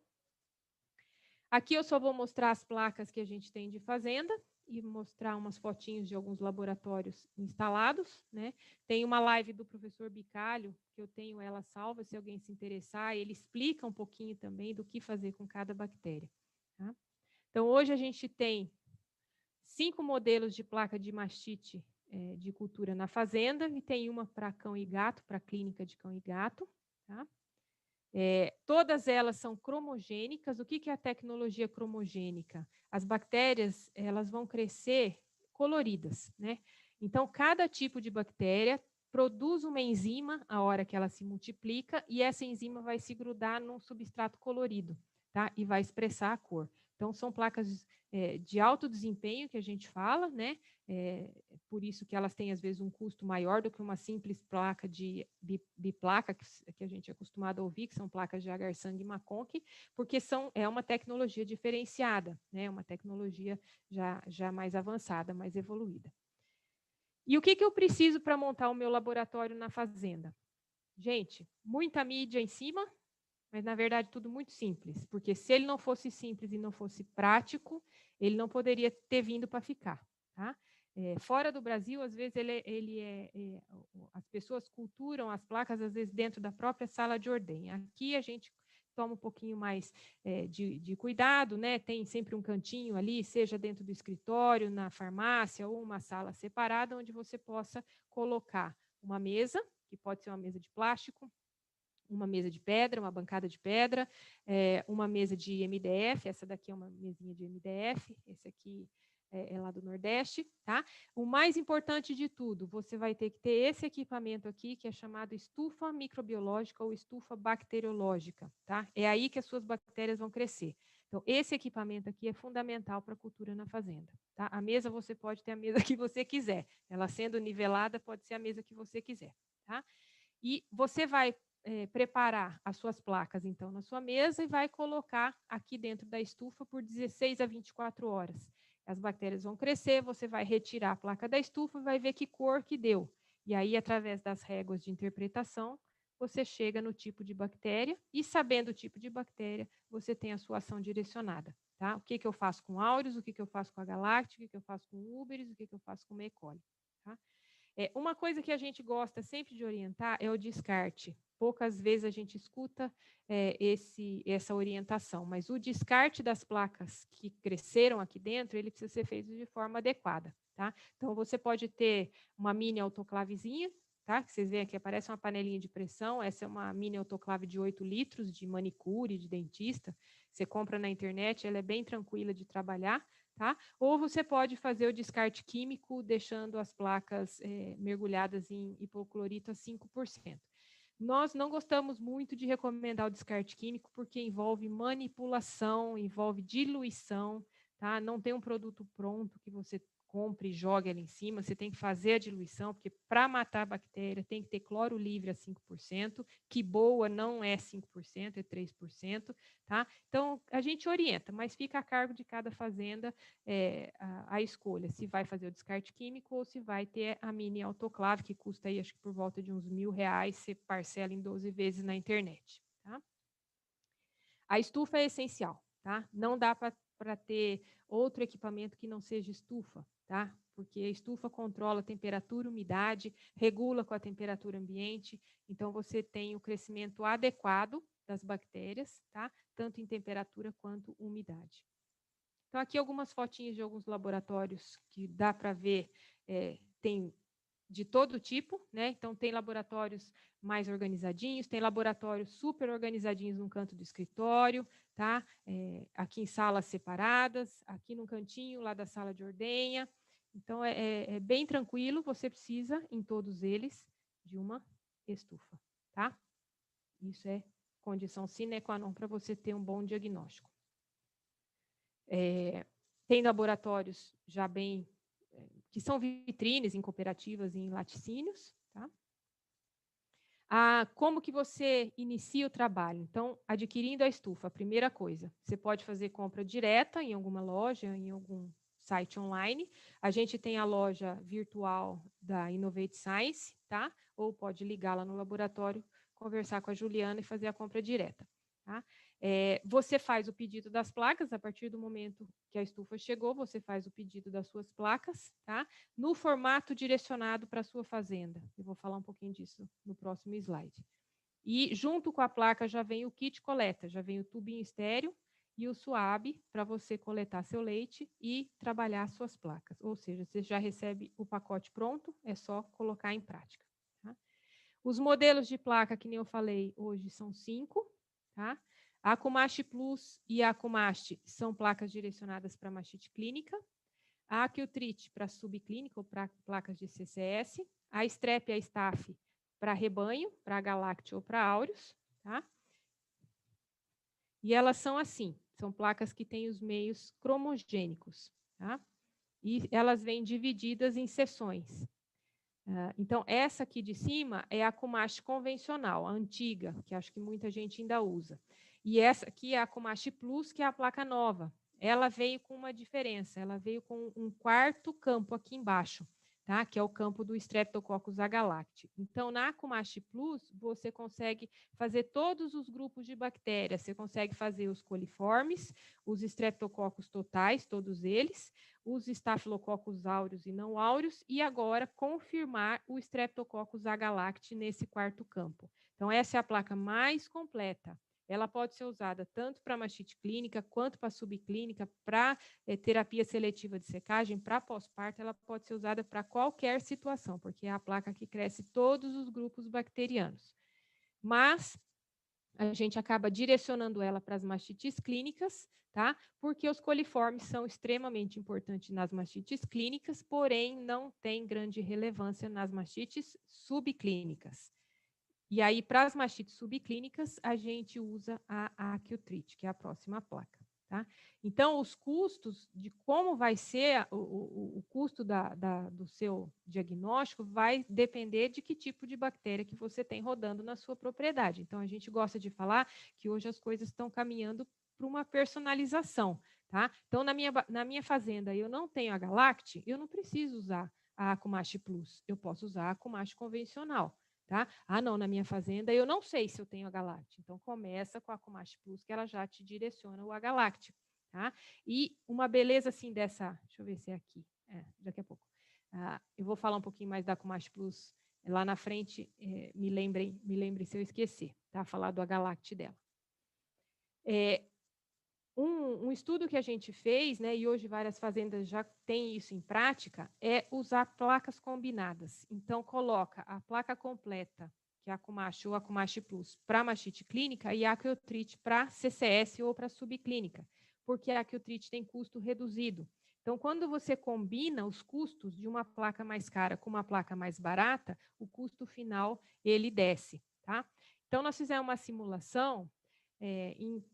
Aqui eu só vou mostrar as placas que a gente tem de fazenda e mostrar umas fotinhos de alguns laboratórios instalados, né? Tem uma live do professor Bicalho, que eu tenho ela salva, se alguém se interessar, ele explica um pouquinho também do que fazer com cada bactéria. Tá? Então, hoje a gente tem 5 modelos de placa de mastite de cultura na fazenda, e tem uma para cão e gato, para clínica de cão e gato, tá? Todas elas são cromogênicas. O que é a tecnologia cromogênica? As bactérias elas vão crescer coloridas, né? Então, cada tipo de bactéria produz uma enzima a hora que ela se multiplica, e essa enzima vai se grudar num substrato colorido, tá? E vai expressar a cor. Então, são placas de alto desempenho que a gente fala, né? Por isso que elas têm, às vezes, um custo maior do que uma simples placa de biplaca, que a gente é acostumado a ouvir, que são placas de agar-sangue e Maconch, porque é uma tecnologia diferenciada, né? Uma tecnologia já mais avançada, mais evoluída. E o que eu preciso para montar o meu laboratório na fazenda? Gente, muita mídia em cima, mas, na verdade, tudo muito simples, porque se ele não fosse simples e não fosse prático, ele não poderia ter vindo para ficar. Tá? Fora do Brasil, às vezes, as pessoas culturam as placas, às vezes, dentro da própria sala de ordenha. Aqui a gente toma um pouquinho mais de cuidado, né? Tem sempre um cantinho ali, seja dentro do escritório, na farmácia, ou uma sala separada, onde você possa colocar uma mesa, que pode ser uma mesa de plástico, uma mesa de pedra, uma bancada de pedra, uma mesa de MDF, essa daqui é uma mesinha de MDF, esse aqui é lá do Nordeste, tá? O mais importante de tudo, você vai ter que ter esse equipamento aqui, que é chamado estufa microbiológica ou estufa bacteriológica, tá? É aí que as suas bactérias vão crescer. Então, esse equipamento aqui é fundamental para a cultura na fazenda, tá? A mesa, você pode ter a mesa que você quiser. Ela sendo nivelada, pode ser a mesa que você quiser, tá? E você vai preparar as suas placas, então, na sua mesa e vai colocar aqui dentro da estufa por 16 a 24 horas. As bactérias vão crescer, você vai retirar a placa da estufa e vai ver que cor que deu. E aí, através das réguas de interpretação, você chega no tipo de bactéria e, sabendo o tipo de bactéria, você tem a sua ação direcionada. Tá? O que eu faço com Aureus, o que eu faço com a Galactic, o que eu faço com Uberis, o que eu faço com o E. coli. Tá? Uma coisa que a gente gosta sempre de orientar é o descarte. Poucas vezes a gente escuta essa orientação, mas o descarte das placas que cresceram aqui dentro, ele precisa ser feito de forma adequada, tá? Então, você pode ter uma mini autoclavezinha, tá? Que vocês veem aqui, aparece uma panelinha de pressão, essa é uma mini autoclave de 8 litros, de manicure, de dentista, você compra na internet, ela é bem tranquila de trabalhar, tá? Ou você pode fazer o descarte químico, deixando as placas mergulhadas em hipoclorito a 5%. Nós não gostamos muito de recomendar o descarte químico, porque envolve manipulação, envolve diluição, tá? Não tem um produto pronto que você compre e jogue ali em cima, você tem que fazer a diluição, porque para matar a bactéria tem que ter cloro livre a 5%, que boa não é 5%, é 3%, tá? Então, a gente orienta, mas fica a cargo de cada fazenda a escolha, se vai fazer o descarte químico ou se vai ter a mini autoclave, que custa aí, acho que por volta de uns R$1.000, você parcela em 12 vezes na internet, tá? A estufa é essencial, tá? Não dá para ter outro equipamento que não seja estufa, tá? Porque a estufa controla a temperatura, umidade, regula com a temperatura ambiente, então você tem o crescimento adequado das bactérias, tá? Tanto em temperatura quanto umidade. Então, aqui algumas fotinhas de alguns laboratórios que dá para ver, tem de todo tipo, né? Então, tem laboratórios mais organizadinhos, tem laboratórios super organizadinhos no canto do escritório, tá? Aqui em salas separadas, aqui no cantinho lá da sala de ordenha. Então, é bem tranquilo, você precisa, em todos eles, de uma estufa, tá? Isso é condição sine qua non para você ter um bom diagnóstico. Tem laboratórios já bem que são vitrines em cooperativas e em laticínios, tá? Como que você inicia o trabalho? Então, adquirindo a estufa, a primeira coisa, você pode fazer compra direta em alguma loja, em algum site online. A gente tem a loja virtual da Innovate Science, tá? Ou pode ligar lá no laboratório, conversar com a Juliana e fazer a compra direta, tá? Você faz o pedido das placas, a partir do momento que a estufa chegou, você faz o pedido das suas placas, tá? No formato direcionado para a sua fazenda. Eu vou falar um pouquinho disso no próximo slide. E junto com a placa já vem o kit coleta, já vem o tubinho estéreo e o suave para você coletar seu leite e trabalhar suas placas. Ou seja, você já recebe o pacote pronto, é só colocar em prática. Tá? Os modelos de placa, que nem eu falei, hoje são 5, tá? A Acumaste Plus e a Acumaste são placas direcionadas para mastite clínica. A Aquiltrit para subclínica ou para placas de CCS. A Strep e a Staph para rebanho, para Galacti ou para Aureus. Tá? E elas são assim, são placas que têm os meios cromogênicos. Tá? E elas vêm divididas em seções. Então, essa aqui de cima é a Acumaste convencional, a antiga, que acho que muita gente ainda usa. E essa aqui é a Acumaste Plus, que é a placa nova. Ela veio com uma diferença, ela veio com um quarto campo aqui embaixo, tá? Que é o campo do Streptococcus agalacti. Então, na Acumaste Plus, você consegue fazer todos os grupos de bactérias. Você consegue fazer os coliformes, os Streptococcus totais, todos eles, os Staphylococcus aureus e não aureus, e agora confirmar o Streptococcus agalacti nesse quarto campo. Então, essa é a placa mais completa. Ela pode ser usada tanto para mastite clínica, quanto para subclínica, para terapia seletiva de secagem, para pós-parto, ela pode ser usada para qualquer situação, porque é a placa que cresce todos os grupos bacterianos. Mas a gente acaba direcionando ela para as mastites clínicas, tá? Porque os coliformes são extremamente importantes nas mastites clínicas, porém não tem grande relevância nas mastites subclínicas. E aí, para as mastites subclínicas, a gente usa a Acutrit, que é a próxima placa. Tá? Então, os custos de como vai ser o custo do seu diagnóstico vai depender de que tipo de bactéria que você tem rodando na sua propriedade. Então, a gente gosta de falar que hoje as coisas estão caminhando para uma personalização. Tá? Então, na minha fazenda, eu não tenho a Galact, eu não preciso usar a Acumache Plus, eu posso usar a Acumache convencional. Tá? Ah, não, na minha fazenda eu não sei se eu tenho H-Lactic. Então, começa com a Acumache Plus, que ela já te direciona o H-Lactic. Tá? E uma beleza assim dessa... Deixa eu ver se é aqui. Daqui a pouco. Eu vou falar um pouquinho mais da Acumache Plus lá na frente. Me lembrem se eu esquecer. Tá? Falar do H-Lactic dela. Um estudo que a gente fez, né, e hoje várias fazendas já têm isso em prática, é usar placas combinadas. Então, coloca a placa completa, que é a Acumache ou a Acumache Plus, para mastite clínica e a Acutrit para CCS ou para subclínica, porque a Acutrit tem custo reduzido. Então, quando você combina os custos de uma placa mais cara com uma placa mais barata, o custo final, ele desce. Tá? Então, nós fizemos uma simulação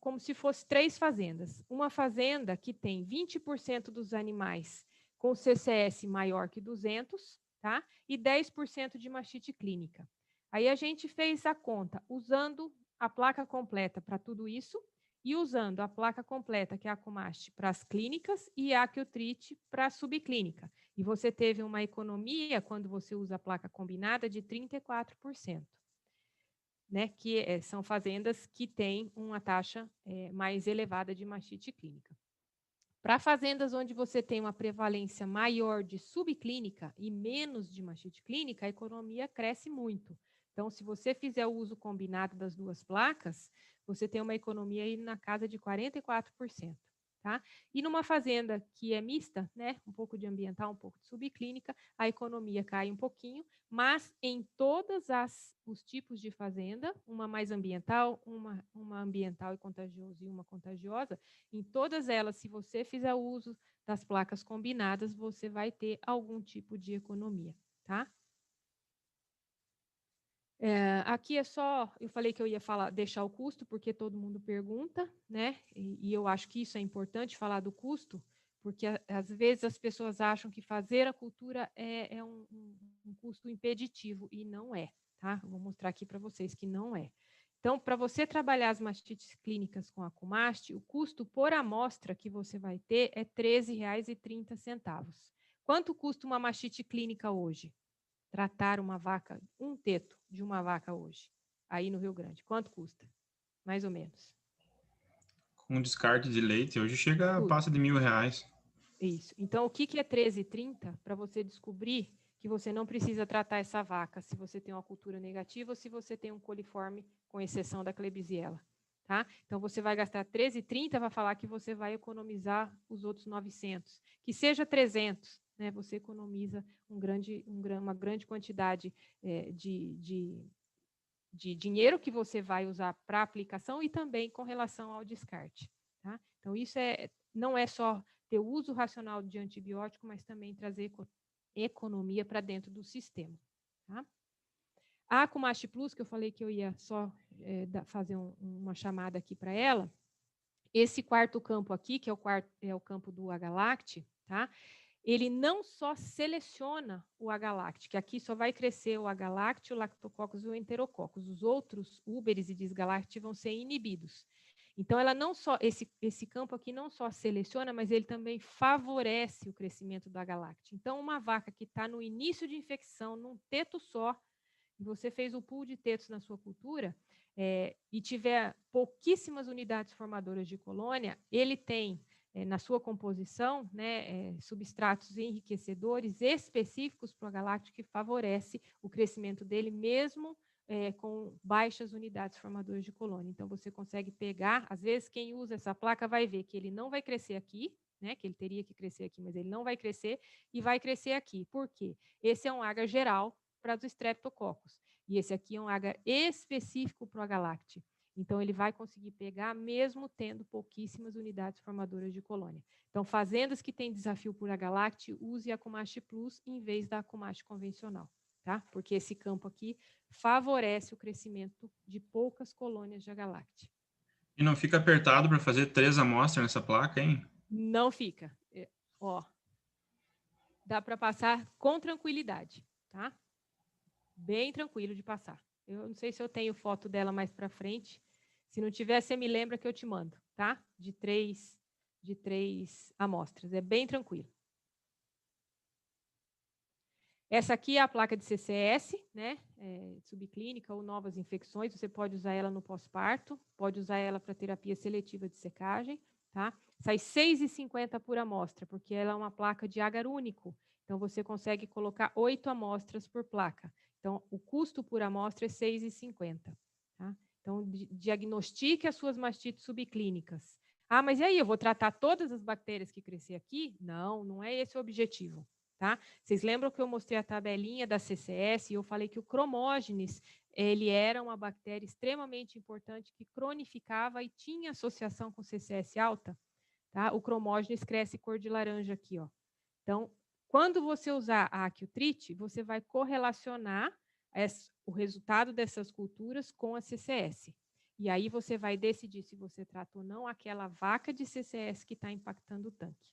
como se fosse 3 fazendas. Uma fazenda que tem 20% dos animais com CCS maior que 200, tá? E 10% de mastite clínica. Aí a gente fez a conta usando a placa completa para tudo isso e usando a placa completa, que é a Acumache, para as clínicas e a Acutrit para a subclínica. E você teve uma economia, quando você usa a placa combinada, de 34%. Né, que são fazendas que têm uma taxa mais elevada de mastite clínica. Para fazendas onde você tem uma prevalência maior de subclínica e menos de mastite clínica, a economia cresce muito. Então, se você fizer o uso combinado das duas placas, você tem uma economia aí na casa de 44%. Tá? E numa fazenda que é mista, né, um pouco de ambiental, um pouco de subclínica, a economia cai um pouquinho, mas em todos os tipos de fazenda, uma mais ambiental, uma ambiental e contagiosa e uma contagiosa, em todas elas, se você fizer uso das placas combinadas, você vai ter algum tipo de economia, tá? Aqui é só, eu falei que eu ia deixar o custo, porque todo mundo pergunta, né? E eu acho que isso é importante, falar do custo, porque às vezes as pessoas acham que fazer a cultura é um custo impeditivo, e não é, tá? Eu vou mostrar aqui para vocês que não é. Então, para você trabalhar as mastites clínicas com a Acumache, o custo por amostra que você vai ter é R$ 13,30. Quanto custa uma mastite clínica hoje? Tratar uma vaca, um teto de uma vaca hoje, aí no Rio Grande, quanto custa? Mais ou menos. Com descarte de leite, hoje passa de R$ 1.000. Isso. Então, o que é 13,30 para você descobrir que você não precisa tratar essa vaca se você tem uma cultura negativa ou se você tem um coliforme, com exceção da Klebsiella. Tá? Então, você vai gastar 13,30 para falar que você vai economizar os outros 900. Que seja 300, né? Você economiza uma grande quantidade de dinheiro que você vai usar para a aplicação e também com relação ao descarte. Tá? Então, isso não é só ter o uso racional de antibiótico, mas também trazer economia para dentro do sistema. Tá? A Acumache Plus, que eu falei que eu ia só fazer uma chamada aqui para ela, esse quarto campo aqui, que é o campo do H-Lactic, tá? Ele não só seleciona o H-Lactic, que aqui só vai crescer o H-Lactic, o Lactococcus e o Enterococcus. Os outros Uberes e Disgalacti vão ser inibidos. Então, ela não só esse campo aqui não só seleciona, mas ele também favorece o crescimento do H-Lactic. Então, uma vaca que está no início de infecção, num teto só, e você fez o pool de tetos na sua cultura, e tiver pouquíssimas unidades formadoras de colônia, ele tem na sua composição, né, substratos enriquecedores específicos para o H-Lactic que favorece o crescimento dele, mesmo com baixas unidades formadoras de colônia. Então, você consegue pegar, às vezes, quem usa essa placa vai ver que ele não vai crescer aqui, né, que ele teria que crescer aqui, mas ele não vai crescer, e vai crescer aqui. Por quê? Esse é um agar geral para os streptococcus. E esse aqui é um agar específico para o H-Lactic. Então, ele vai conseguir pegar mesmo tendo pouquíssimas unidades formadoras de colônia. Então, fazendas que têm desafio por Agalacte, use a Acumaste Plus em vez da Acumaste convencional, tá? Porque esse campo aqui favorece o crescimento de poucas colônias de Agalacte. E não fica apertado para fazer 3 amostras nessa placa, hein? Não fica. Ó, dá para passar com tranquilidade, tá? Bem tranquilo de passar. Eu não sei se eu tenho foto dela mais para frente. Se não tiver, você me lembra que eu te mando, tá? De três amostras. É bem tranquilo. Essa aqui é a placa de CCS, né? Subclínica ou novas infecções. Você pode usar ela no pós-parto, pode usar ela para terapia seletiva de secagem, tá? Sai R$ 6,50 por amostra, porque ela é uma placa de agar único. Então, você consegue colocar 8 amostras por placa. Então, o custo por amostra é R$ 6,50. Tá? Então, diagnostique as suas mastites subclínicas. Ah, mas e aí, eu vou tratar todas as bactérias que crescer aqui? Não, não é esse o objetivo. Tá? Vocês lembram que eu mostrei a tabelinha da CCS e eu falei que o Cromógenes, ele era uma bactéria extremamente importante que cronificava e tinha associação com CCS alta? Tá? O Cromógenes cresce cor de laranja aqui, ó. Então, quando você usar a Aquiltrite, você vai correlacionar o resultado dessas culturas com a CCS. E aí você vai decidir se você trata ou não aquela vaca de CCS que está impactando o tanque.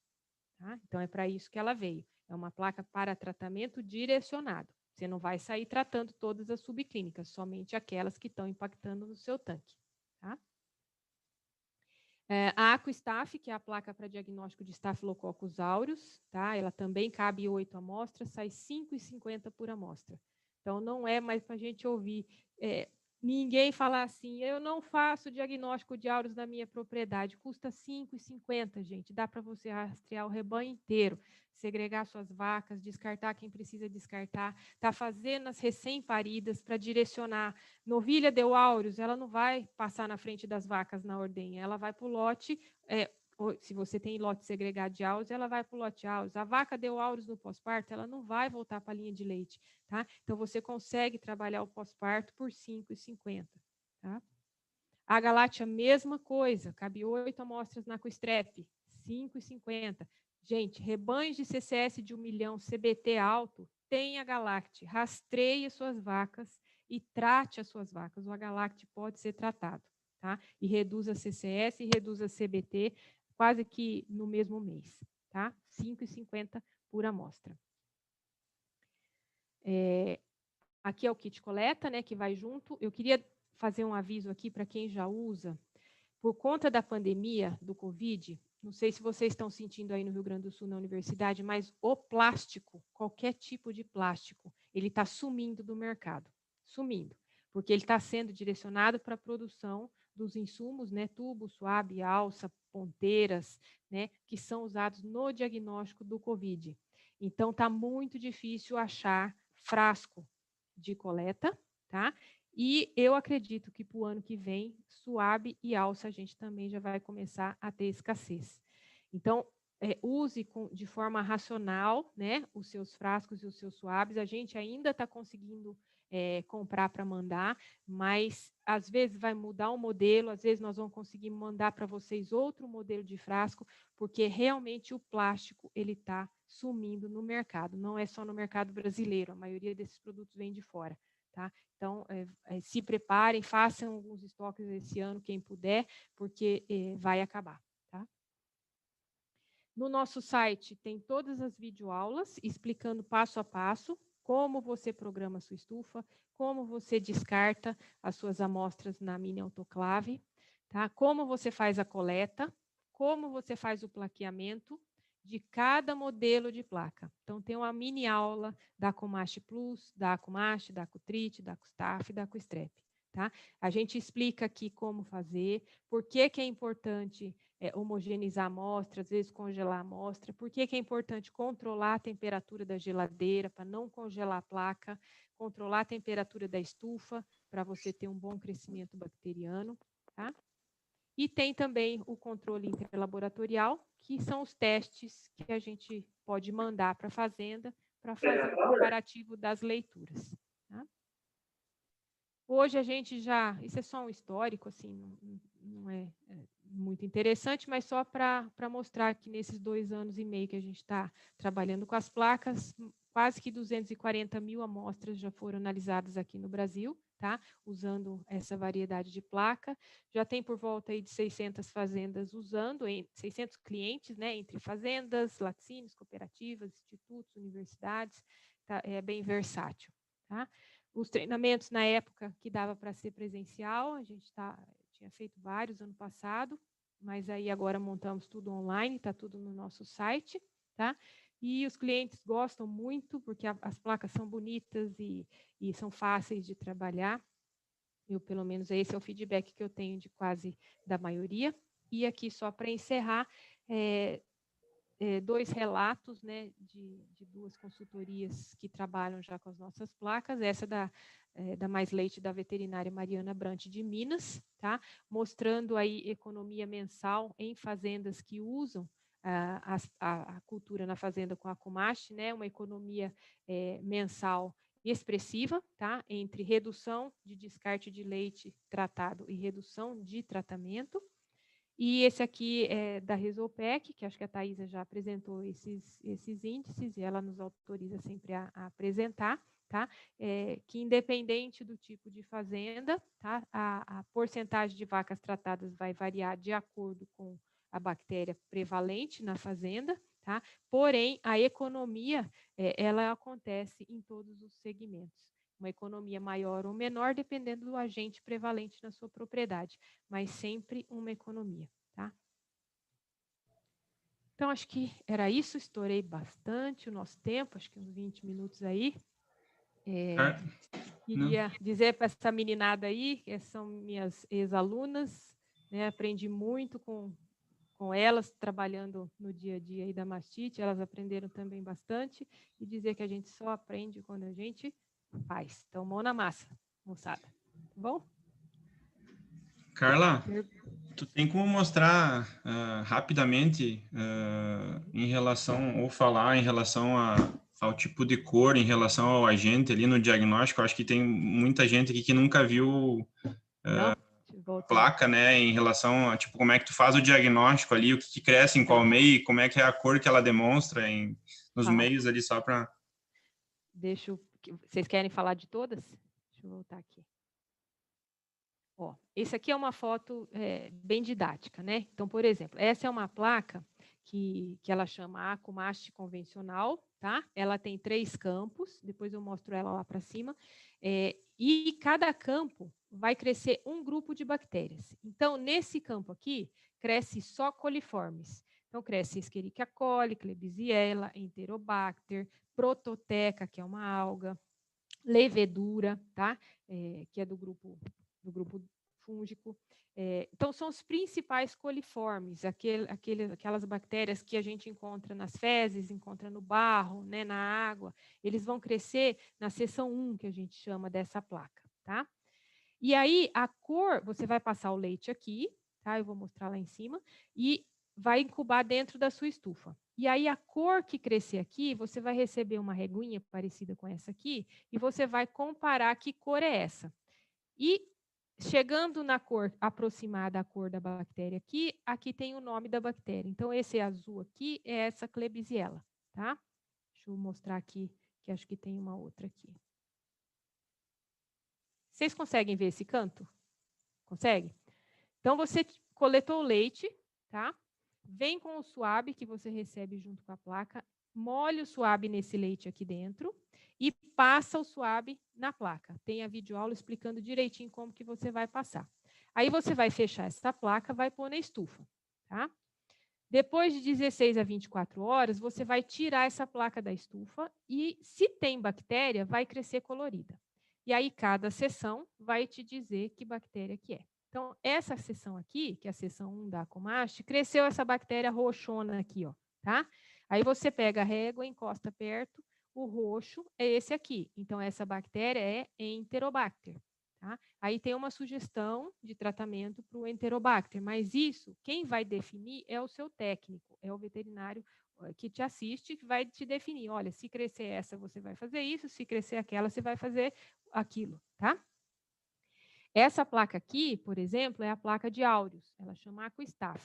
Tá? Então, é para isso que ela veio. É uma placa para tratamento direcionado. Você não vai sair tratando todas as subclínicas, somente aquelas que estão impactando no seu tanque. Tá? A Aquistaf, que é a placa para diagnóstico de Staphylococcus aureus, tá? Ela também cabe 8 amostras, sai R$ 5,50 por amostra. Então, não é mais para a gente ouvir ninguém falar assim, eu não faço diagnóstico de aureus na minha propriedade, custa R$ 5,50, gente. Dá para você rastrear o rebanho inteiro, segregar suas vacas, descartar quem precisa descartar, tá fazendo as recém-paridas para direcionar. Novilha deu áureos, ela não vai passar na frente das vacas na ordenha, ela vai para o lote, se você tem lote segregado de áureos, ela vai para o lote áureos. A vaca deu áureos no pós-parto, ela não vai voltar para a linha de leite, tá? Então, você consegue trabalhar o pós-parto por R$ 5,50, tá? A Agalacte, a mesma coisa, cabe 8 amostras na Aquistrepe, R$ 5,50. Gente, rebanhos de CCS de 1 milhão, CBT alto, tem Agalacte. Rastreie suas vacas e trate as suas vacas. O Agalacte pode ser tratado, tá? E reduz a CCS e reduz a CBT quase que no mesmo mês, tá? R$ 5,50 por amostra. Aqui é o kit coleta, né, que vai junto. Eu queria fazer um aviso aqui para quem já usa. Por conta da pandemia do Covid, não sei se vocês estão sentindo aí no Rio Grande do Sul, na universidade, mas o plástico, qualquer tipo de plástico, ele está sumindo do mercado. Sumindo. Porque ele está sendo direcionado para a produção dos insumos, né, tubo, suave, alça, ponteiras, né, que são usados no diagnóstico do Covid. Então, está muito difícil achar frasco de coleta, tá? E eu acredito que para o ano que vem, suave e alça a gente também já vai começar a ter escassez. Então, use de forma racional, né, os seus frascos e os seus suaves. A gente ainda está conseguindo comprar para mandar, mas às vezes vai mudar o modelo, às vezes nós vamos conseguir mandar para vocês outro modelo de frasco, porque realmente o plástico ele está sumindo no mercado. Não é só no mercado brasileiro, a maioria desses produtos vem de fora. Tá? Então, se preparem, façam alguns estoques esse ano, quem puder, porque vai acabar. Tá? No nosso site tem todas as videoaulas explicando passo a passo como você programa a sua estufa, como você descarta as suas amostras na mini autoclave, tá? Como você faz a coleta, como você faz o plaqueamento de cada modelo de placa. Então, tem uma mini aula da Acumaste Plus, da Acumaste, da Acutrite, da Acustaf e da Acustrep. Tá? A gente explica aqui como fazer, por que é importante homogeneizar a amostra, às vezes congelar a amostra, por que é importante controlar a temperatura da geladeira para não congelar a placa, controlar a temperatura da estufa para você ter um bom crescimento bacteriano. Tá? E tem também o controle interlaboratorial, que são os testes que a gente pode mandar para a fazenda para fazer um comparativo das leituras. Tá? Hoje a gente já, isso é só um histórico, assim, não é muito interessante, mas só para mostrar que nesses 2 anos e meio que a gente está trabalhando com as placas, quase que 240 mil amostras já foram analisadas aqui no Brasil, tá? Usando essa variedade de placa. Já tem por volta aí de 600 fazendas usando, 600 clientes, né? Entre fazendas, laticínios, cooperativas, institutos, universidades, tá? É bem versátil, tá? Os treinamentos na época que dava para ser presencial, a gente tinha feito vários ano passado, mas aí agora montamos tudo online, está tudo no nosso site, tá? E os clientes gostam muito, porque as placas são bonitas e são fáceis de trabalhar. Eu, pelo menos, esse é o feedback que eu tenho de quase da maioria. E aqui, só para encerrar, 2 relatos, né, de 2 consultorias que trabalham já com as nossas placas, essa da Mais Leite, da veterinária Mariana Brant de Minas, tá? Mostrando aí economia mensal em fazendas que usam a cultura na fazenda com a Kumashi, né? Uma economia mensal expressiva, tá? Entre redução de descarte de leite tratado e redução de tratamento. E esse aqui é da Resolpec, que acho que a Thaisa já apresentou esses índices, e ela nos autoriza sempre a apresentar, tá? Que independente do tipo de fazenda, tá? A porcentagem de vacas tratadas vai variar de acordo com a bactéria prevalente na fazenda, tá? Porém, a economia, ela acontece em todos os segmentos. Uma economia maior ou menor, dependendo do agente prevalente na sua propriedade, mas sempre uma economia, tá? Então, acho que era isso, estourei bastante o nosso tempo, acho que uns 20 minutos aí. Queria dizer para essa meninada aí, que são minhas ex-alunas, né? Aprendi muito com elas, trabalhando no dia a dia aí da mastite, elas aprenderam também bastante, e dizer que a gente só aprende quando a gente faz. Então, mão na massa, moçada. Tá bom? Carla, tu tem como mostrar rapidamente em relação, ou falar em relação ao tipo de cor, em relação ao agente ali no diagnóstico? Eu acho que tem muita gente aqui que nunca viu a placa, né, em relação a, tipo, como é que tu faz o diagnóstico ali, o que cresce em qual meio, como é que é a cor que ela demonstra nos meios ali, só para... Vocês querem falar de todas? Deixa eu voltar aqui. Ó, esse aqui é uma foto bem didática, né? Então, por exemplo, essa é uma placa que ela chama Akumashi convencional, tá? Ela tem 3 campos, depois eu mostro ela lá para cima, e cada campo vai crescer um grupo de bactérias. Então, nesse campo aqui, cresce só coliformes. Então, cresce Escherichia coli, Klebsiella, Enterobacter, Prototeca, que é uma alga, levedura, tá? Que é do grupo fúngico. Então, são os principais coliformes, aquelas bactérias que a gente encontra nas fezes, encontra no barro, né, na água. Eles vão crescer na seção 1, que a gente chama dessa placa, tá? E aí, a cor, você vai passar o leite aqui, tá? Eu vou mostrar lá em cima, e vai incubar dentro da sua estufa. E aí, a cor que crescer aqui, você vai receber uma reguinha parecida com essa aqui, e você vai comparar que cor é essa. E chegando na cor aproximada à cor da bactéria aqui tem o nome da bactéria. Então, esse azul aqui é essa Klebsiella, tá? Deixa eu mostrar aqui, que acho que tem uma outra aqui. Vocês conseguem ver esse canto? Consegue? Então, você coletou o leite, tá? Vem com o suave que você recebe junto com a placa, molha o suave nesse leite aqui dentro e passa o suave na placa. Tem a videoaula explicando direitinho como que você vai passar. Aí você vai fechar essa placa, vai pôr na estufa, tá? Depois de 16 a 24 horas, você vai tirar essa placa da estufa e, se tem bactéria, vai crescer colorida. E aí, cada seção vai te dizer que bactéria que é. Então, essa seção aqui, que é a seção 1 da Akumashi, cresceu essa bactéria roxona aqui, ó, tá? Aí você pega a régua, encosta perto, o roxo é esse aqui. Então, essa bactéria é Enterobacter, tá? Aí tem uma sugestão de tratamento para o Enterobacter, mas isso, quem vai definir é o seu técnico, é o veterinário que te assiste, que vai te definir. Olha, se crescer essa, você vai fazer isso, se crescer aquela, você vai fazer aquilo, tá? Essa placa aqui, por exemplo, é a placa de áureos, ela chama Aquistaf.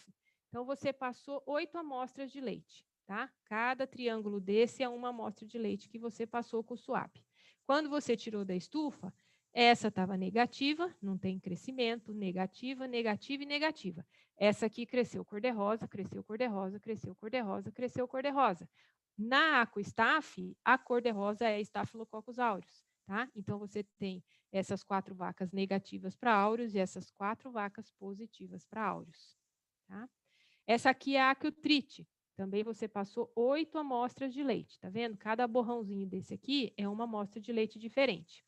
Então, você passou 8 amostras de leite, tá? Cada triângulo desse é uma amostra de leite que você passou com o SUAP. Quando você tirou da estufa, essa estava negativa, não tem crescimento, negativa, negativa e negativa. Essa aqui cresceu cor-de-rosa, cresceu cor-de-rosa, cresceu cor-de-rosa, cresceu cor-de-rosa. Na Aquistaf, a cor-de-rosa é Staphylococcus aureus, tá? Então, você tem essas 4 vacas negativas para áureos e essas 4 vacas positivas para áureos. Tá? Essa aqui é a aquiltrite. Também você passou 8 amostras de leite, tá vendo? Cada borrãozinho desse aqui é uma amostra de leite diferente.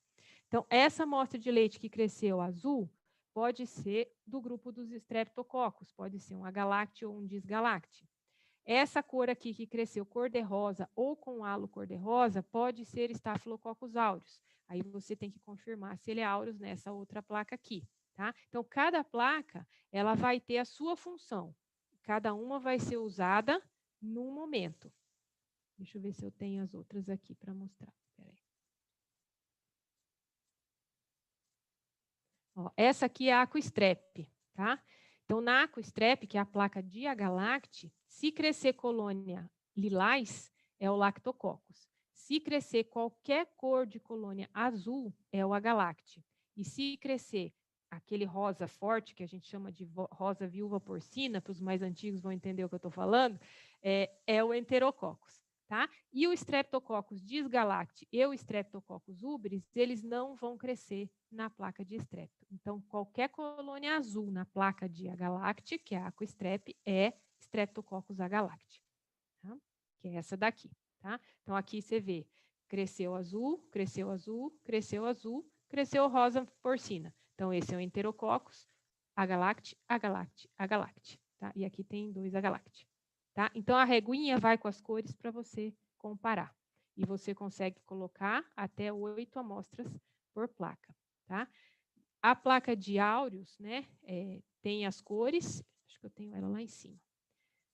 Então, essa amostra de leite que cresceu azul pode ser do grupo dos Streptococcus, pode ser um agalacte ou um disgalacte. Essa cor aqui que cresceu cor-de-rosa ou com halo cor-de-rosa pode ser Staphylococcus aureus. Aí você tem que confirmar se ele é aureus nessa outra placa aqui, tá? Então, cada placa, ela vai ter a sua função. Cada uma vai ser usada num momento. Deixa eu ver se eu tenho as outras aqui para mostrar. Peraí. Ó, essa aqui é a Aquastrep, tá? Então, na Aquastrep, que é a placa de agalacte, se crescer colônia lilás, é o Lactococcus. Se crescer qualquer cor de colônia azul, é o agalacte. E se crescer aquele rosa forte, que a gente chama de rosa viúva porcina, para os mais antigos vão entender o que eu estou falando, é o Enterococcus. Tá? E o Streptococcus disgalacti e o Streptococcus ubris, eles não vão crescer na placa de Strepto. Então, qualquer colônia azul na placa de agalacte, que é a Aquastrep, é Streptococcus agalacti, tá? Que é essa daqui. Tá? Então, aqui você vê, cresceu azul, cresceu azul, cresceu azul, cresceu rosa porcina. Então, esse é o Enterococcus agalacti, agalacti, agalacti. Tá? E aqui tem 2 agalacti. Tá? Então, a reguinha vai com as cores para você comparar. E você consegue colocar até 8 amostras por placa. Tá? A placa de áureos, né, tem as cores, acho que eu tenho ela lá em cima.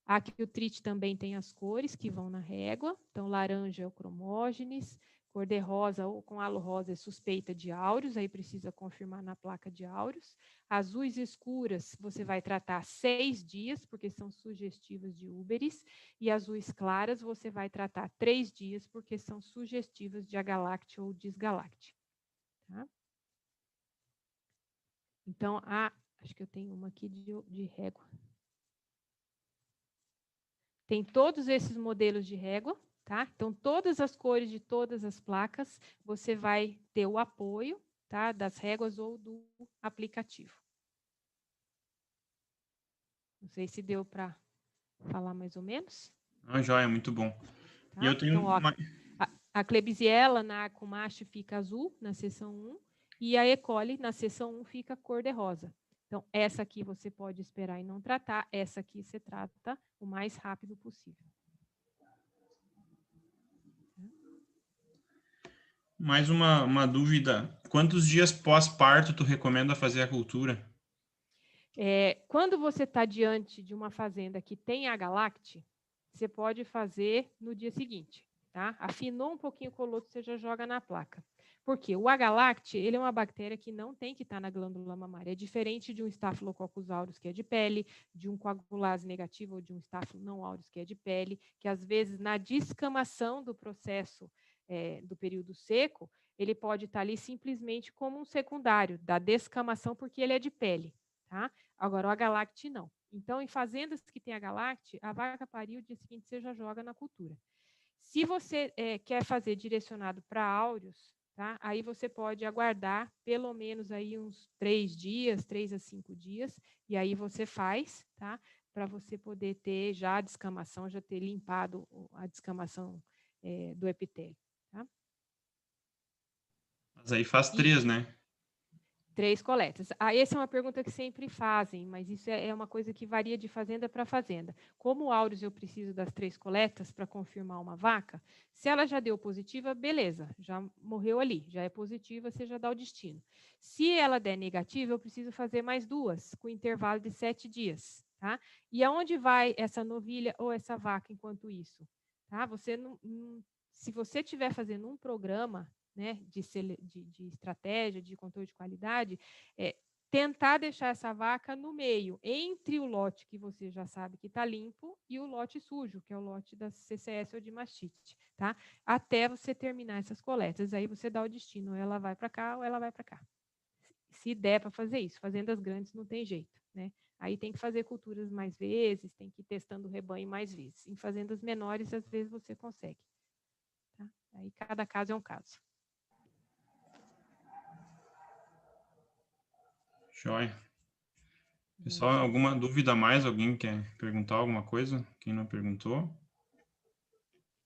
A aquiltrite também tem as cores que vão na régua. Então, laranja é o cromógenes, cor-de-rosa ou com halo rosa é suspeita de áureos, aí precisa confirmar na placa de áureos. Azuis escuras você vai tratar 6 dias, porque são sugestivas de úberis. E azuis claras você vai tratar 3 dias, porque são sugestivas de agalacte ou disgalacte. Tá? Então, acho que eu tenho uma aqui de régua. Tem todos esses modelos de régua, tá? Então, todas as cores de todas as placas, você vai ter o apoio, tá? Das réguas ou do aplicativo. Não sei se deu para falar mais ou menos. Joia, muito bom. Tá? E eu tenho então, ó, a Klebsiella na Akumashi fica azul na seção 1 e a E. coli na seção 1 fica cor-de-rosa. Então, essa aqui você pode esperar e não tratar, essa aqui você trata o mais rápido possível. Mais uma dúvida. Quantos dias pós-parto tu recomenda fazer a cultura? Quando você está diante de uma fazenda que tem agalacte, você pode fazer no dia seguinte. Tá? Afinou um pouquinho o coloto, você já joga na placa. Por quê? O agalacte, ele é uma bactéria que não tem que estar na glândula mamária. É diferente de um Staphylococcus aureus, que é de pele, de um coagulase negativo ou de um Staphylococcus não aureus, que é de pele, que às vezes na descamação do processo do período seco, ele pode estar ali simplesmente como um secundário da descamação, porque ele é de pele. Tá? Agora, o agalacte não. Então, em fazendas que tem agalacte, a vaca pariu, o dia seguinte você já joga na cultura. Se você quer fazer direcionado para áureos, tá? Aí você pode aguardar pelo menos aí uns 3 dias, 3 a 5 dias, e aí você faz, tá? Para você poder ter já a descamação, já ter limpado a descamação do epitélio. Tá? Mas aí faz 3, né? 3 coletas. Essa é uma pergunta que sempre fazem, mas isso é uma coisa que varia de fazenda para fazenda. Como áureos eu preciso das 3 coletas para confirmar uma vaca, se ela já deu positiva, beleza, já morreu ali, já é positiva, você já dá o destino. Se ela der negativa, eu preciso fazer mais 2, com intervalo de 7 dias. Tá? E aonde vai essa novilha ou essa vaca enquanto isso? Tá? Se você estiver fazendo um programa né, de estratégia, de controle de qualidade, tentar deixar essa vaca no meio, entre o lote que você já sabe que está limpo e o lote sujo, que é o lote da CCS ou de mastite, tá? Até você terminar essas coletas. Aí você dá o destino, ou ela vai para cá ou ela vai para cá. Se der para fazer isso, fazendas grandes não tem jeito, né? Aí tem que fazer culturas mais vezes, tem que ir testando o rebanho mais vezes. Em fazendas menores, às vezes você consegue. Tá? Aí cada caso é um caso. Joia. Pessoal, alguma dúvida a mais? Alguém quer perguntar alguma coisa? Quem não perguntou?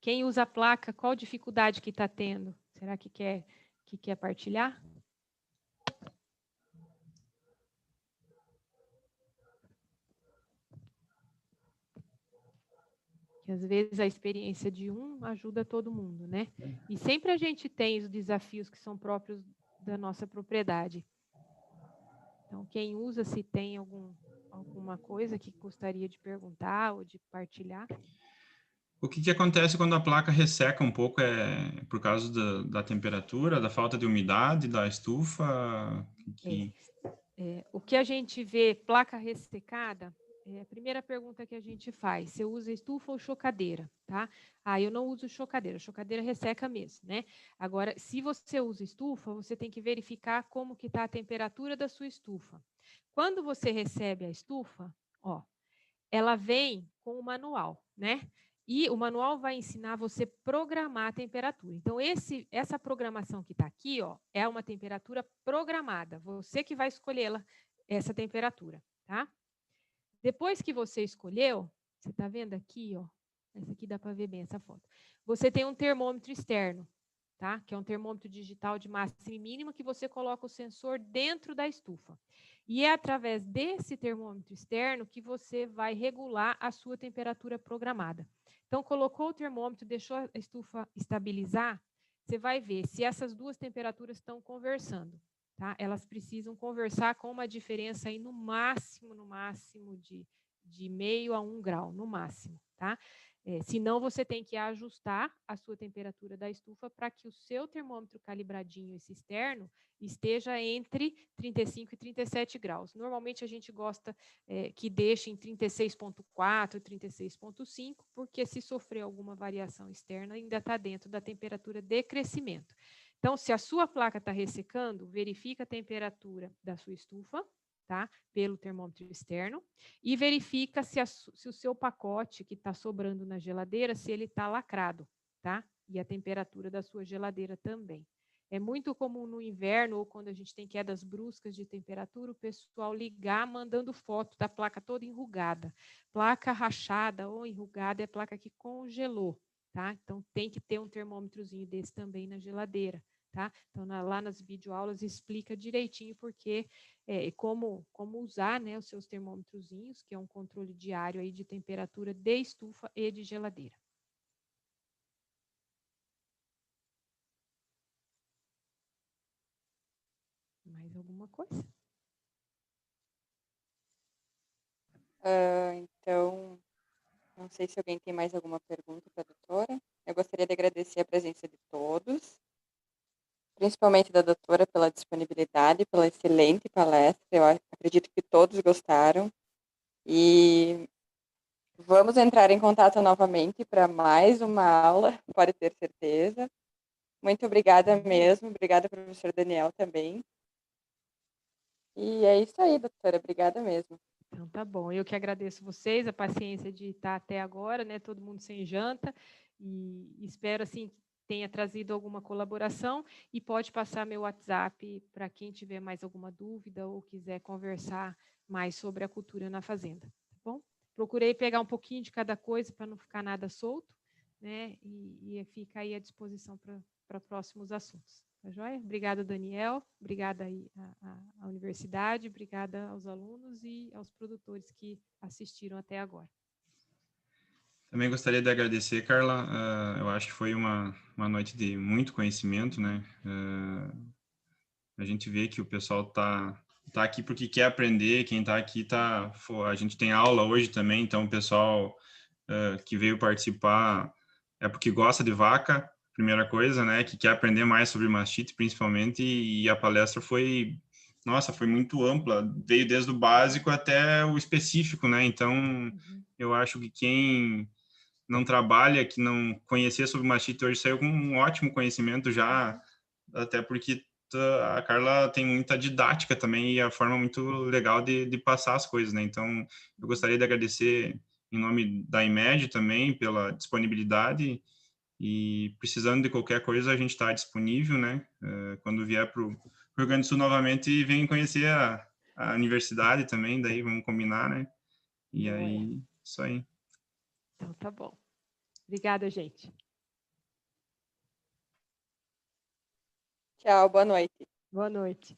Quem usa a placa, qual dificuldade que está tendo? Será que quer partilhar? Que às vezes a experiência de um ajuda todo mundo, né? E sempre a gente tem os desafios que são próprios da nossa propriedade. Então, quem usa, se tem alguma coisa que gostaria de perguntar ou de partilhar. O que acontece quando a placa resseca um pouco? É por causa da temperatura, da falta de umidade, da estufa? O que a gente vê, placa ressecada, a primeira pergunta que a gente faz, você usa estufa ou chocadeira, tá? Eu não uso chocadeira resseca mesmo, né? Agora, se você usa estufa, você tem que verificar como que está a temperatura da sua estufa. Quando você recebe a estufa, ela vem com o manual, né? E o manual vai ensinar você a programar a temperatura. Então, essa programação que está aqui, é uma temperatura programada. Você que vai escolher essa temperatura, tá? Depois que você escolheu, você está vendo aqui, essa aqui dá para ver bem essa foto. Você tem um termômetro externo, tá? Que é um termômetro digital de máxima e mínima que você coloca o sensor dentro da estufa. E é através desse termômetro externo que você vai regular a sua temperatura programada. Então, colocou o termômetro, deixou a estufa estabilizar, você vai ver se essas duas temperaturas estão conversando. Tá? Elas precisam conversar com uma diferença aí no máximo de meio a 1 grau, no máximo. Tá? Senão, você tem que ajustar a sua temperatura da estufa para que o seu termômetro calibradinho, esse externo, esteja entre 35 e 37 graus. Normalmente, a gente gosta que deixe em 36,4, 36,5, porque se sofrer alguma variação externa, ainda está dentro da temperatura de crescimento. Então, se a sua placa está ressecando, verifica a temperatura da sua estufa, tá? Pelo termômetro externo, e verifica se o seu pacote que está sobrando na geladeira, se ele está lacrado, tá? E a temperatura da sua geladeira também. É muito comum no inverno, ou quando a gente tem quedas bruscas de temperatura, o pessoal ligar mandando foto da placa toda enrugada. Placa rachada ou enrugada é placa que congelou, tá? Então, tem que ter um termômetrozinho desse também na geladeira, tá? Então, lá nas videoaulas explica direitinho porque como usar, né, os seus termômetrozinhos, que é um controle diário aí de temperatura de estufa e de geladeira. Mais alguma coisa? Então, não sei se alguém tem mais alguma pergunta para a doutora. Eu gostaria de agradecer a presença de todos, principalmente da doutora pela disponibilidade, pela excelente palestra. Eu acredito que todos gostaram. E vamos entrar em contato novamente para mais uma aula, pode ter certeza. Muito obrigada mesmo. Obrigada, professor Daniel, também. E é isso aí, doutora. Obrigada mesmo. Então, tá bom. Eu que agradeço vocês, a paciência de estar até agora, né? Todo mundo sem janta. E espero, assim, que tenha trazido alguma colaboração. E pode passar meu WhatsApp para quem tiver mais alguma dúvida ou quiser conversar mais sobre a cultura na fazenda. Tá bom? Procurei pegar um pouquinho de cada coisa para não ficar nada solto, né? E fica aí à disposição para próximos assuntos. Tá joia? Obrigada, Daniel. Obrigada aí à universidade, obrigada aos alunos e aos produtores que assistiram até agora. Também gostaria de agradecer, Carla. Eu acho que foi uma noite de muito conhecimento, né? A gente vê que o pessoal tá aqui porque quer aprender, quem está aqui a gente tem aula hoje também, então o pessoal que veio participar é porque gosta de vaca, primeira coisa, né, que quer aprender mais sobre mastite, principalmente, e a palestra foi, nossa, foi muito ampla, veio desde o básico até o específico, né, então eu acho que quem não trabalha, que não conhecia sobre mastite hoje saiu com um ótimo conhecimento já, até porque a Carla tem muita didática também e a forma muito legal de passar as coisas, né? Então, eu gostaria de agradecer em nome da IMED também pela disponibilidade e precisando de qualquer coisa a gente está disponível, né? Quando vier para o Rio Grande do Sul novamente, vem conhecer a universidade também, daí vamos combinar, né? E aí, isso aí. Então, tá bom. Obrigada, gente. Tchau, boa noite. Boa noite.